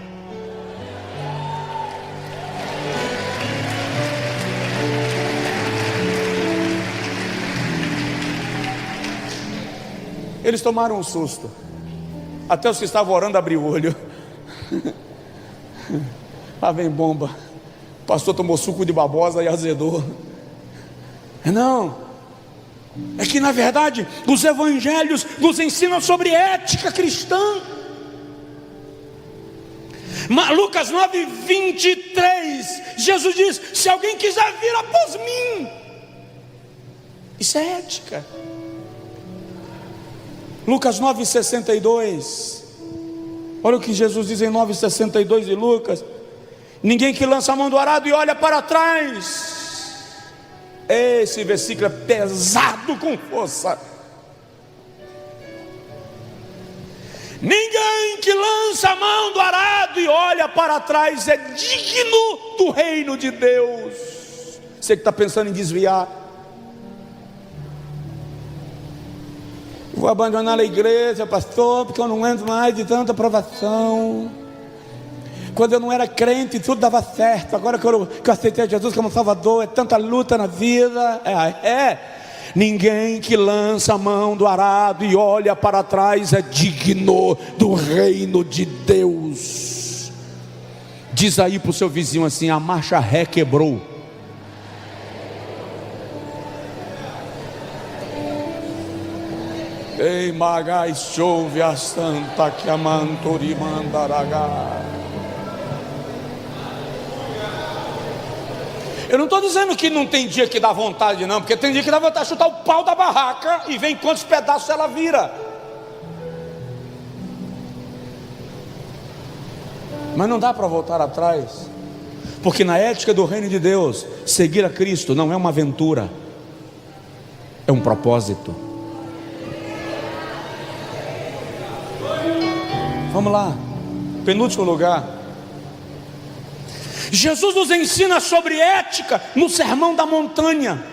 Eles tomaram um susto. Até os que estavam orando abriu o olho. Lá vem bomba. O pastor tomou suco de babosa e azedou. Não, é que na verdade os evangelhos nos ensinam sobre ética cristã. Lucas 9:23, Jesus diz: se alguém quiser vir após mim. Isso é ética. Lucas 9:62, olha o que Jesus diz em 9:62 de Lucas: ninguém que lança a mão do arado e olha para trás. Esse versículo é pesado com força. Ninguém que lança a mão do arado e olha para trás é digno do reino de Deus. Você que está pensando em desviar, vou abandonar a igreja, pastor, porque eu não aguento mais de tanta provação. Quando eu não era crente, tudo dava certo. Agora que eu aceitei Jesus como Salvador, é tanta luta na vida. Ninguém que lança a mão do arado e olha para trás é digno do reino de Deus. Diz aí para o seu vizinho assim: a marcha ré quebrou. Ei, magai, chove a santa que a mantori mandaragá. Eu não estou dizendo que não tem dia que dá vontade não, porque tem dia que dá vontade de chutar o pau da barraca e ver em quantos pedaços ela vira. Mas não dá para voltar atrás, porque na ética do reino de Deus, seguir a Cristo não é uma aventura, é um propósito. Vamos lá, penúltimo lugar. Jesus nos ensina sobre ética no Sermão da Montanha.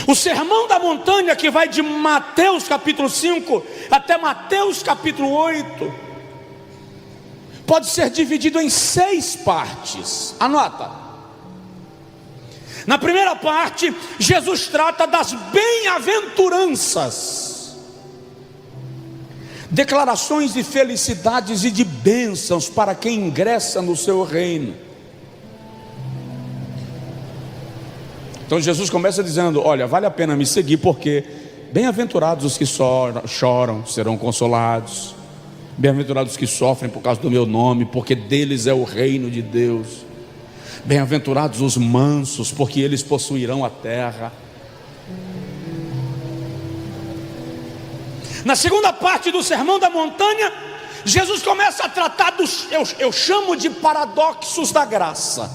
O Sermão da Montanha, que vai de Mateus capítulo 5 até Mateus capítulo 8, pode ser dividido em 6 partes. Anota. Na primeira parte, Jesus trata das bem-aventuranças, declarações de felicidades e de bênçãos para quem ingressa no seu reino. Então Jesus começa dizendo: olha, vale a pena me seguir, porque bem-aventurados os que choram serão consolados. Bem-aventurados os que sofrem por causa do meu nome, porque deles é o reino de Deus. Bem-aventurados os mansos, porque eles possuirão a terra. Na segunda parte do Sermão da Montanha, Jesus começa a tratar dos, eu chamo de paradoxos da graça.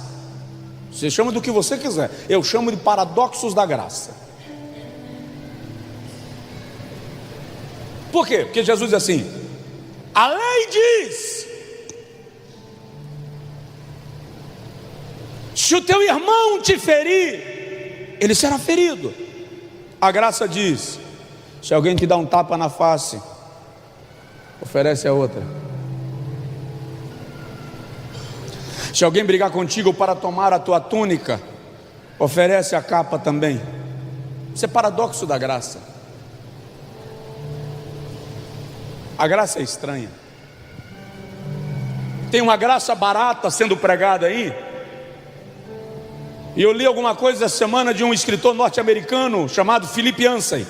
Você chama do que você quiser, eu chamo de paradoxos da graça. Por quê? Porque Jesus diz assim: a lei diz, se o teu irmão te ferir, ele será ferido. A graça diz, se alguém te dá um tapa na face, oferece a outra. Se alguém brigar contigo para tomar a tua túnica, oferece a capa também. Isso é paradoxo da graça. A graça é estranha. Tem uma graça barata sendo pregada aí. E eu li alguma coisa essa semana de um escritor norte-americano chamado Philip Yancey.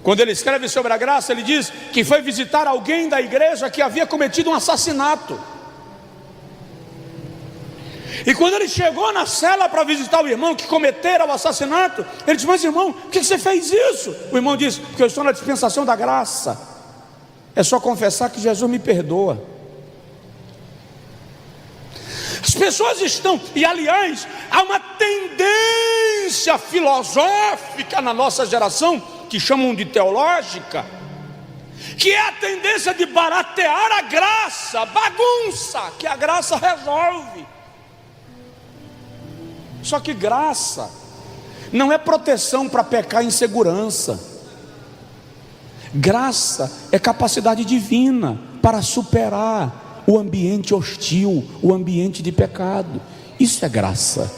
Quando ele escreve sobre a graça, ele diz que foi visitar alguém da igreja que havia cometido um assassinato. E quando ele chegou na cela para visitar o irmão que cometera o assassinato, ele disse: mas irmão, por que você fez isso? O irmão disse: porque eu estou na dispensação da graça. É só confessar que Jesus me perdoa. As pessoas estão, e aliás, há uma tendência filosófica na nossa geração, que chamam de teológica, que é a tendência de baratear a graça, bagunça, que a graça resolve. Só que graça não é proteção para pecar em segurança. Graça é capacidade divina para superar o ambiente hostil, o ambiente de pecado. Isso é graça.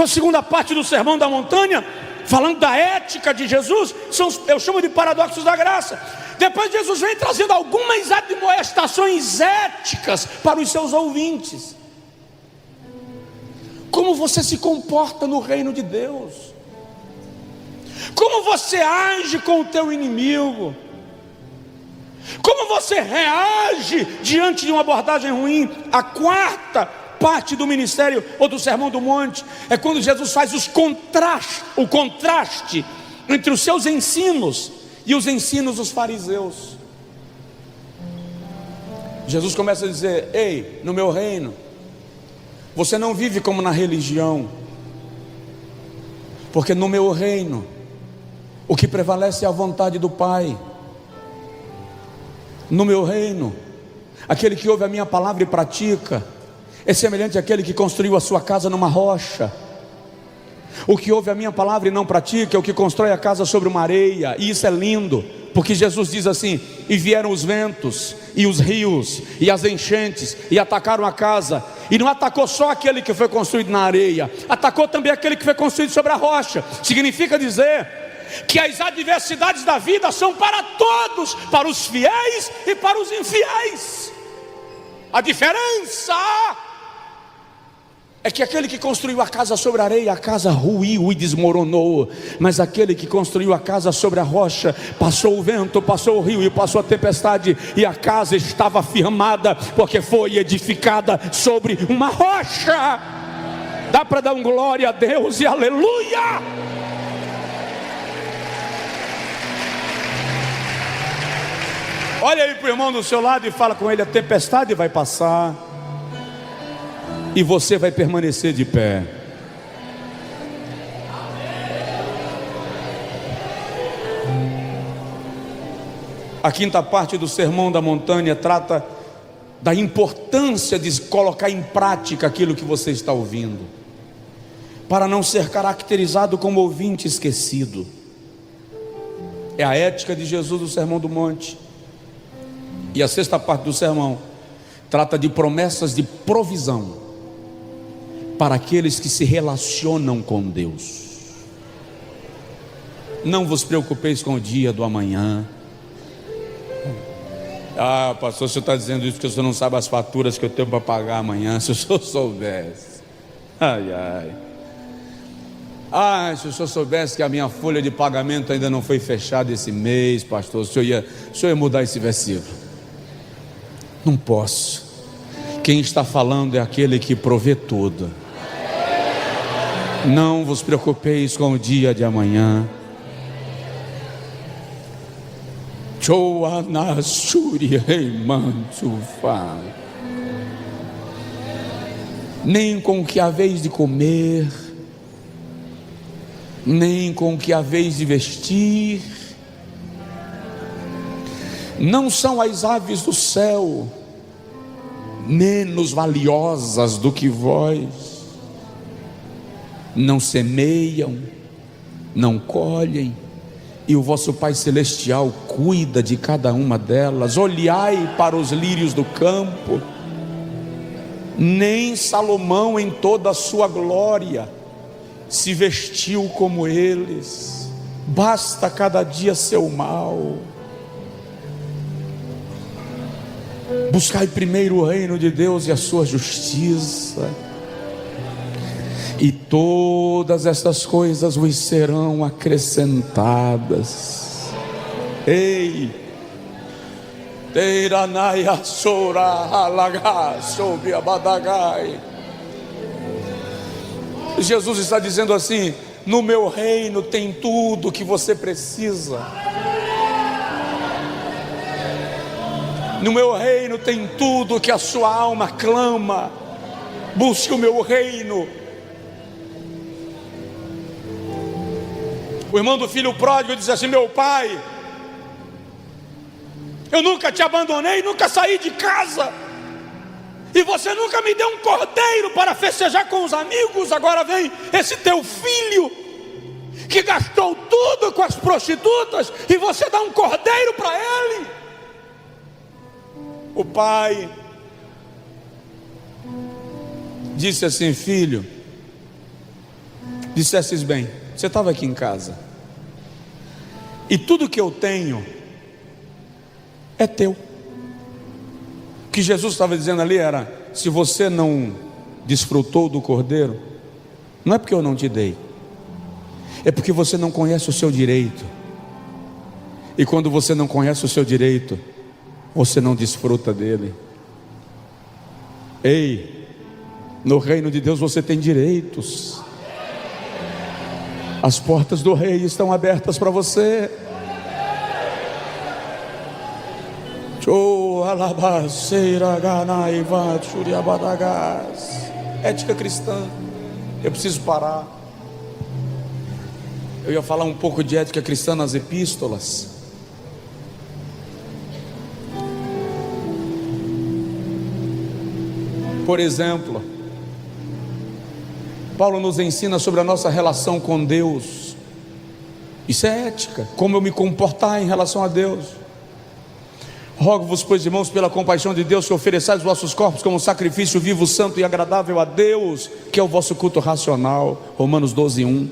Então a segunda parte do Sermão da Montanha, falando da ética de Jesus, eu chamo de paradoxos da graça. Depois Jesus vem trazendo algumas admoestações éticas para os seus ouvintes. Como você se comporta no reino de Deus? Como você age com o teu inimigo? Como você reage diante de uma abordagem ruim? A quarta parte do ministério ou do Sermão do Monte é quando Jesus faz o contraste entre os seus ensinos e os ensinos dos fariseus. Jesus começa a dizer: ei, no meu reino você não vive como na religião, porque no meu reino o que prevalece é a vontade do Pai. No meu reino, aquele que ouve a minha palavra e pratica é semelhante àquele que construiu a sua casa numa rocha. O que ouve a minha palavra e não pratica é o que constrói a casa sobre uma areia. E isso é lindo, porque Jesus diz assim: e vieram os ventos, e os rios, e as enchentes, e atacaram a casa. E não atacou só aquele que foi construído na areia, atacou também aquele que foi construído sobre a rocha. Significa dizer que as adversidades da vida são para todos, para os fiéis e para os infiéis. A diferença é que aquele que construiu a casa sobre a areia, a casa ruiu e desmoronou. Mas aquele que construiu a casa sobre a rocha, passou o vento, passou o rio e passou a tempestade, e a casa estava firmada, porque foi edificada sobre uma rocha. Dá para dar um glória a Deus e aleluia! Olha aí para o irmão do seu lado e fala com ele: a tempestade vai passar e você vai permanecer de pé. A quinta parte do Sermão da Montanha trata da importância de colocar em prática aquilo que você está ouvindo, para não ser caracterizado como ouvinte esquecido. É a ética de Jesus do Sermão do Monte. E a sexta parte do sermão trata de promessas de provisão para aqueles que se relacionam com Deus. Não vos preocupeis com o dia do amanhã. Ah, pastor, o senhor está dizendo isso porque o senhor não sabe as faturas que eu tenho para pagar amanhã. Se o senhor soubesse. Se o senhor soubesse que a minha folha de pagamento ainda não foi fechada esse mês, pastor, o senhor ia mudar esse versículo. Não posso. Quem está falando é aquele que provê tudo. Não vos preocupeis com o dia de amanhã. Nem com o que haveis de comer, nem com o que haveis de vestir. Não são as aves do céu menos valiosas do que vós? Não semeiam, não colhem, e o vosso Pai Celestial cuida de cada uma delas. Olhai para os lírios do campo, nem Salomão em toda a sua glória se vestiu como eles. Basta cada dia seu mal. Buscai primeiro o reino de Deus e a sua justiça, e todas estas coisas vos serão acrescentadas. Ei, Jesus está dizendo assim: no meu reino tem tudo o que você precisa. No meu reino tem tudo o que a sua alma clama. Busque o meu reino. O irmão do filho pródigo diz assim: meu pai, eu nunca te abandonei, nunca saí de casa, e você nunca me deu um cordeiro para festejar com os amigos. Agora vem esse teu filho que gastou tudo com as prostitutas, e você dá um cordeiro para ele. O pai disse assim: filho, dissesses bem, você estava aqui em casa, e tudo que eu tenho é teu. O que Jesus estava dizendo ali era: se você não desfrutou do cordeiro, não é porque eu não te dei, é porque você não conhece o seu direito. E quando você não conhece o seu direito, você não desfruta dele. Ei, no reino de Deus você tem direitos. As portas do rei estão abertas para você. Ética cristã. Eu preciso parar. Eu ia falar um pouco de ética cristã nas epístolas. Por exemplo, Paulo nos ensina sobre a nossa relação com Deus. Isso é ética, como eu me comportar em relação a Deus. Rogo-vos, pois, irmãos, pela compaixão de Deus, que ofereçais os vossos corpos como sacrifício vivo, santo e agradável a Deus, que é o vosso culto racional. Romanos 12:1.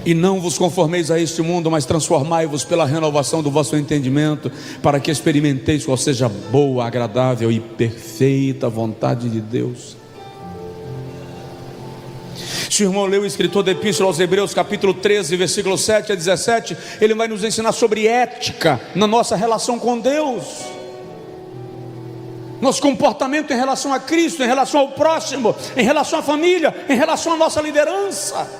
E não vos conformeis a este mundo, mas transformai-vos pela renovação do vosso entendimento, para que experimenteis qual seja a boa, agradável e perfeita vontade de Deus. Se o irmão leu o escritor da Epístola aos Hebreus, capítulo 13, versículo 7 a 17, ele vai nos ensinar sobre ética na nossa relação com Deus, nosso comportamento em relação a Cristo, em relação ao próximo, em relação à família, em relação à nossa liderança.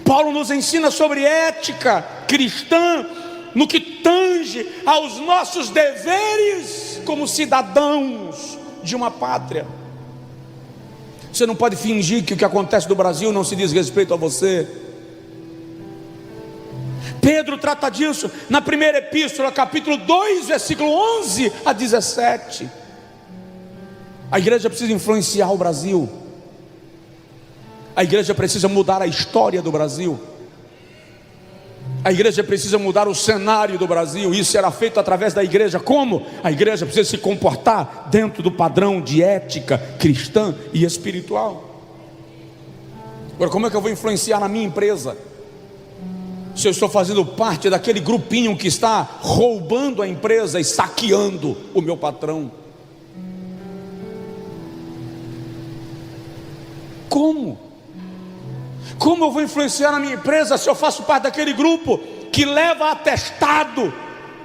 Paulo nos ensina sobre ética cristã no que tange aos nossos deveres como cidadãos de uma pátria. Você não pode fingir que o que acontece no Brasil não se diz respeito a você. Pedro trata disso na primeira epístola, capítulo 2, versículo 11 a 17. A igreja precisa influenciar o Brasil. A igreja precisa mudar a história do Brasil. A igreja precisa mudar o cenário do Brasil. Isso será feito através da igreja. Como? A igreja precisa se comportar dentro do padrão de ética cristã e espiritual. Agora, como é que eu vou influenciar na minha empresa, se eu estou fazendo parte daquele grupinho que está roubando a empresa e saqueando o meu patrão? Como? Como eu vou influenciar na minha empresa se eu faço parte daquele grupo que leva atestado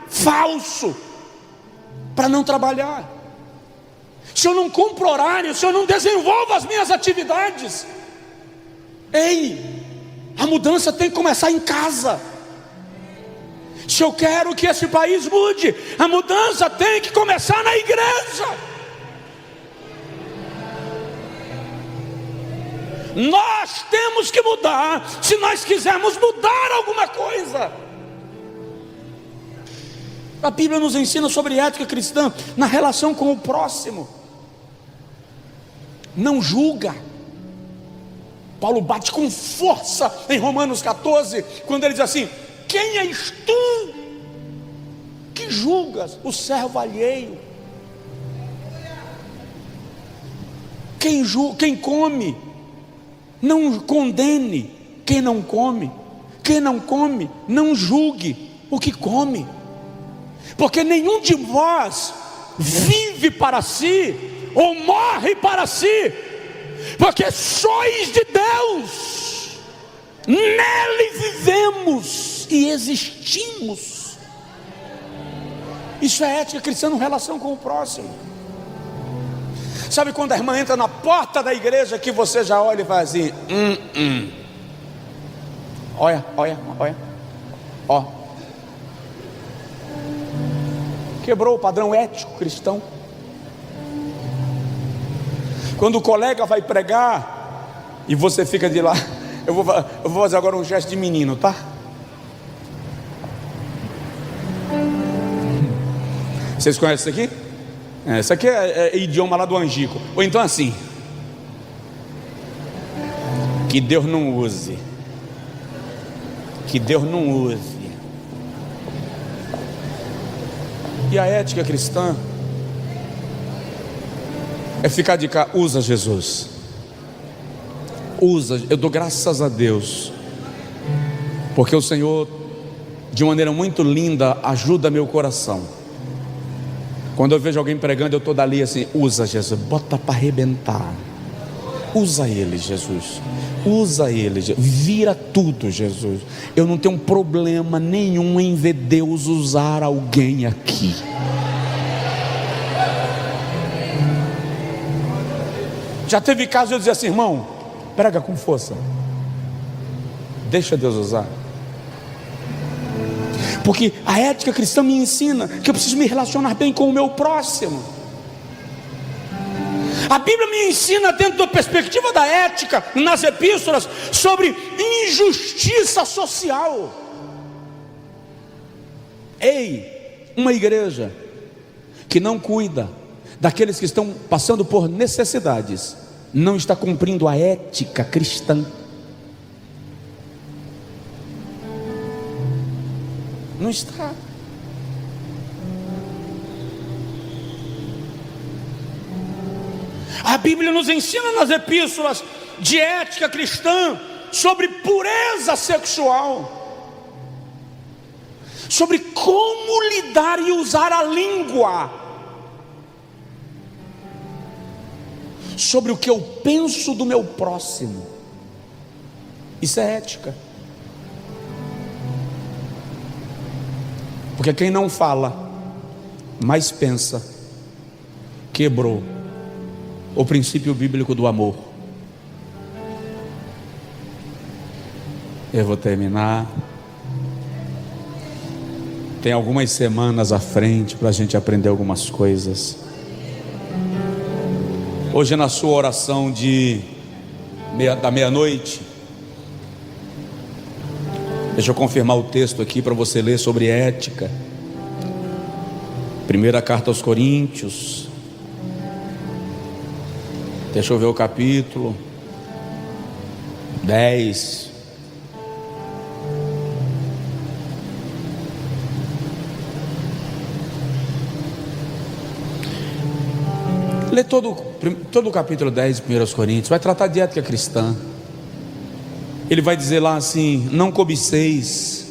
falso para não trabalhar? Se eu não compro horário, se eu não desenvolvo as minhas atividades? Ei, a mudança tem que começar em casa. Se eu quero que esse país mude, a mudança tem que começar na igreja. Nós temos que mudar, se nós quisermos mudar alguma coisa. A Bíblia nos ensina sobre ética cristã na relação com o próximo. Não julga. Paulo bate com força em Romanos 14, quando ele diz assim: quem és tu que julgas o servo alheio? Quem come, não condene quem não come. Quem não come, não julgue o que come, porque nenhum de vós vive para si ou morre para si, porque sois de Deus, nele vivemos e existimos. Isso é ética cristã em relação com o próximo. Sabe quando a irmã entra na porta da igreja que você já olha e faz assim: olha, ó. Quebrou o padrão ético cristão. Quando o colega vai pregar e você fica de lá, eu vou fazer agora um gesto de menino, tá? Vocês conhecem isso aqui? Isso aqui é idioma lá do Angico. Ou então assim: que Deus não use. Que Deus não use. E a ética cristã é ficar de cá. Usa, Jesus, usa. Eu dou graças a Deus, porque o Senhor, de maneira muito linda, ajuda meu coração. Quando eu vejo alguém pregando, eu estou dali assim: usa, Jesus, bota para arrebentar. Usa ele, Jesus, usa ele, vira tudo, Jesus. Eu não tenho problema nenhum em ver Deus usar alguém aqui. Já teve caso de eu dizer assim: irmão, prega com força, deixa Deus usar. Porque a ética cristã me ensina que eu preciso me relacionar bem com o meu próximo. A Bíblia me ensina, dentro da perspectiva da ética, nas epístolas, sobre injustiça social. Ei, uma igreja que não cuida daqueles que estão passando por necessidades, não está cumprindo a ética cristã. Não está. A Bíblia nos ensina nas epístolas de ética cristã sobre pureza sexual, sobre como lidar e usar a língua, sobre o que eu penso do meu próximo. Isso é ética. Porque quem não fala, mas pensa, quebrou o princípio bíblico do amor. Eu vou terminar. Tem algumas semanas à frente para a gente aprender algumas coisas. Hoje, na sua oração da meia-noite, deixa eu confirmar o texto aqui para você ler sobre ética. Primeira carta aos Coríntios. Deixa eu ver o capítulo 10. Lê todo o capítulo 10 de 1 Coríntios. Vai tratar de ética cristã. Ele vai dizer lá assim: não cobiceis,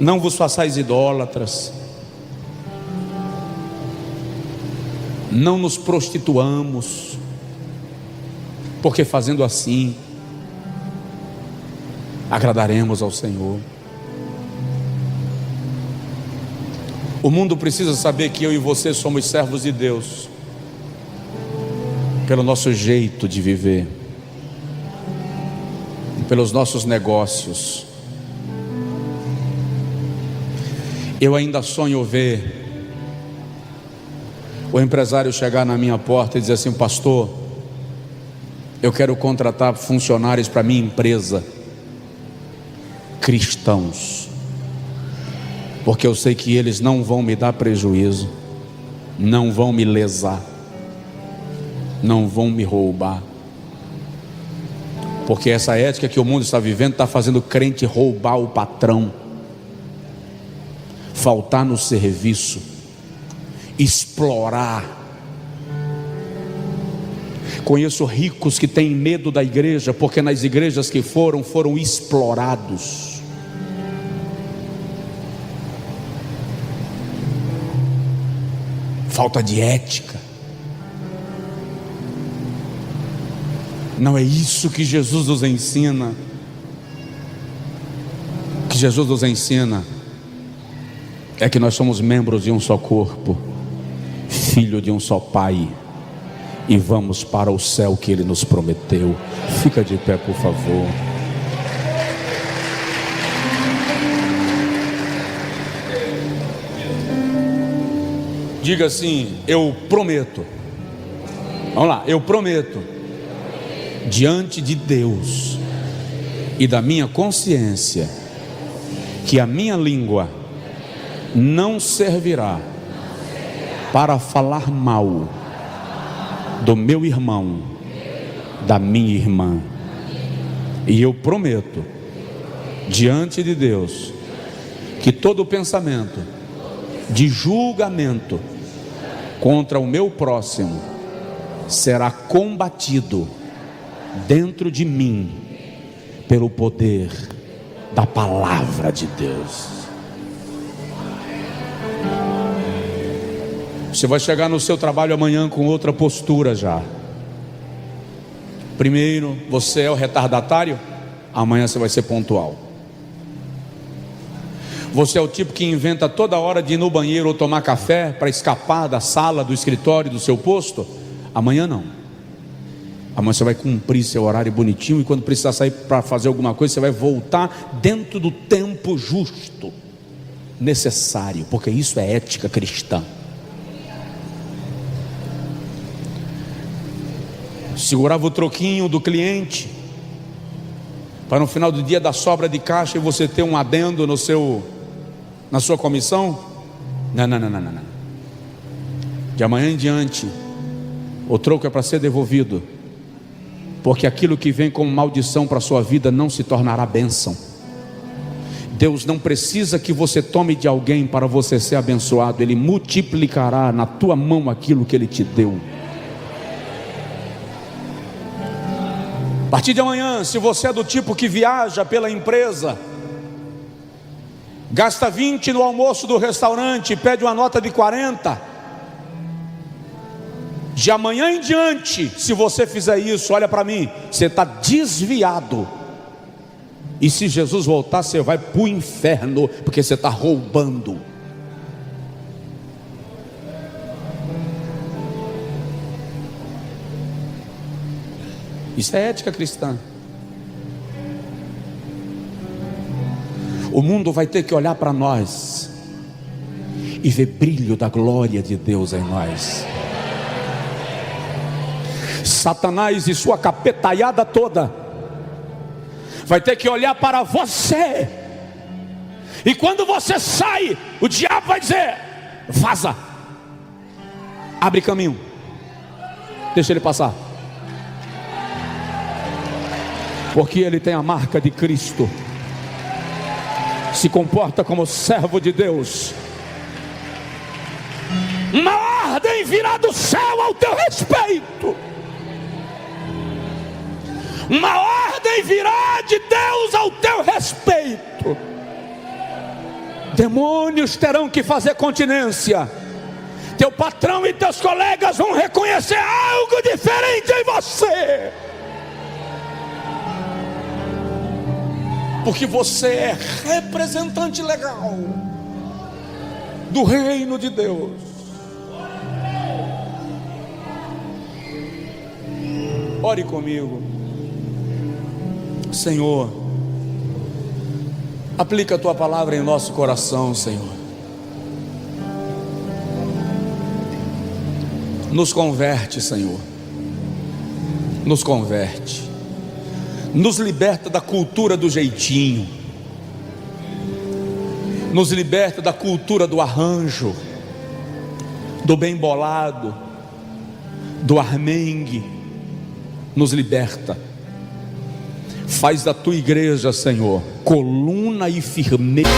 não vos façais idólatras, não nos prostituamos, porque fazendo assim agradaremos ao Senhor. O mundo precisa saber que eu e você somos servos de Deus pelo nosso jeito de viver, pelos nossos negócios. Eu ainda sonho ver o empresário chegar na minha porta e dizer assim: pastor, eu quero contratar funcionários para minha empresa, cristãos, porque eu sei que eles não vão me dar prejuízo, não vão me lesar, não vão me roubar. Porque essa ética que o mundo está vivendo está fazendo o crente roubar o patrão, faltar no serviço, explorar. Conheço ricos que têm medo da igreja, porque nas igrejas que foram explorados. Falta de ética. Não é isso que Jesus nos ensina. O que Jesus nos ensina é que nós somos membros de um só corpo, filho de um só Pai, e vamos para o céu que Ele nos prometeu. Fica de pé, por favor. Diga assim: eu prometo. Vamos lá, eu prometo, diante de Deus e da minha consciência, que a minha língua não servirá para falar mal do meu irmão, da minha irmã. E eu prometo, diante de Deus, que todo pensamento de julgamento contra o meu próximo será combatido dentro de mim pelo poder da palavra de Deus. Você vai chegar no seu trabalho amanhã com outra postura já. Primeiro, você é o retardatário, amanhã você vai ser pontual. Você é o tipo que inventa toda hora de ir no banheiro ou tomar café para escapar da sala, do escritório, do seu posto. Amanhã não. Amanhã você vai cumprir seu horário bonitinho, e quando precisar sair para fazer alguma coisa, você vai voltar dentro do tempo justo, necessário, porque isso é ética cristã. Segurava o troquinho do cliente para no final do dia dar sobra de caixa e você ter um adendo na sua comissão? Não. De amanhã em diante, o troco é para ser devolvido, porque aquilo que vem como maldição para a sua vida não se tornará bênção. Deus não precisa que você tome de alguém para você ser abençoado. Ele multiplicará na tua mão aquilo que Ele te deu. A partir de amanhã, se você é do tipo que viaja pela empresa, gasta 20 no almoço do restaurante, pede uma nota de 40, de amanhã em diante, se você fizer isso, olha para mim, você está desviado. E se Jesus voltar, você vai para o inferno, porque você está roubando. Isso é ética cristã. O mundo vai ter que olhar para nós e ver brilho da glória de Deus em nós. Satanás e sua capetaiada toda vai ter que olhar para você, e quando você sai, o diabo vai dizer: vaza, abre caminho, deixa ele passar, porque ele tem a marca de Cristo, se comporta como servo de Deus. Uma ordem virá do céu ao teu respeito. Uma ordem virá de Deus ao teu respeito. Demônios terão que fazer continência. Teu patrão e teus colegas vão reconhecer algo diferente em você, porque você é representante legal do reino de Deus. Ore comigo. Senhor, aplica a tua palavra em nosso coração, Senhor. Nos converte, Senhor. Nos converte. Nos liberta da cultura do jeitinho. Nos liberta da cultura do arranjo, do bem bolado, do armengue. Nos liberta. Faz da tua igreja, Senhor, coluna e firmeza.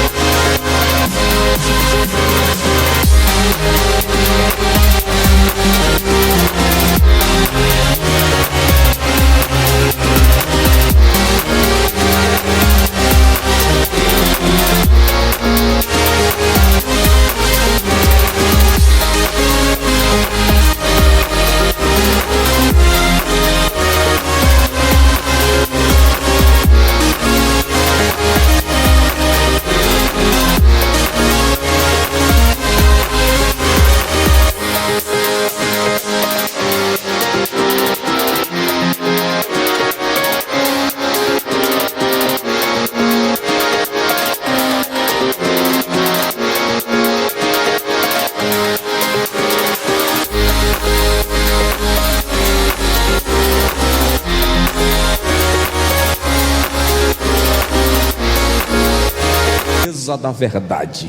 Da verdade,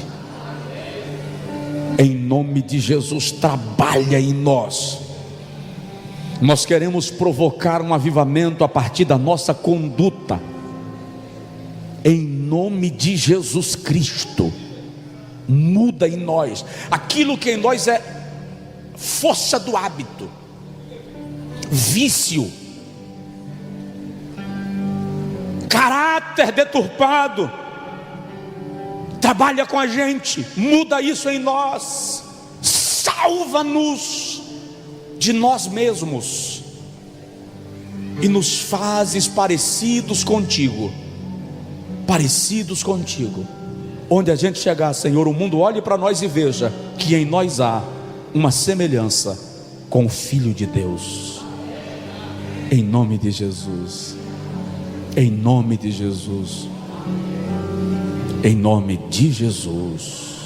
em nome de Jesus, trabalha em nós. Nós queremos provocar um avivamento a partir da nossa conduta, em nome de Jesus Cristo. Muda em nós aquilo que em nós é força do hábito, vício, caráter deturpado, trabalha com a gente, muda isso em nós, salva-nos de nós mesmos e nos fazes parecidos contigo, onde a gente chegar, Senhor, o mundo olhe para nós e veja que em nós há uma semelhança com o Filho de Deus, em nome de Jesus, em nome de Jesus, em nome de Jesus.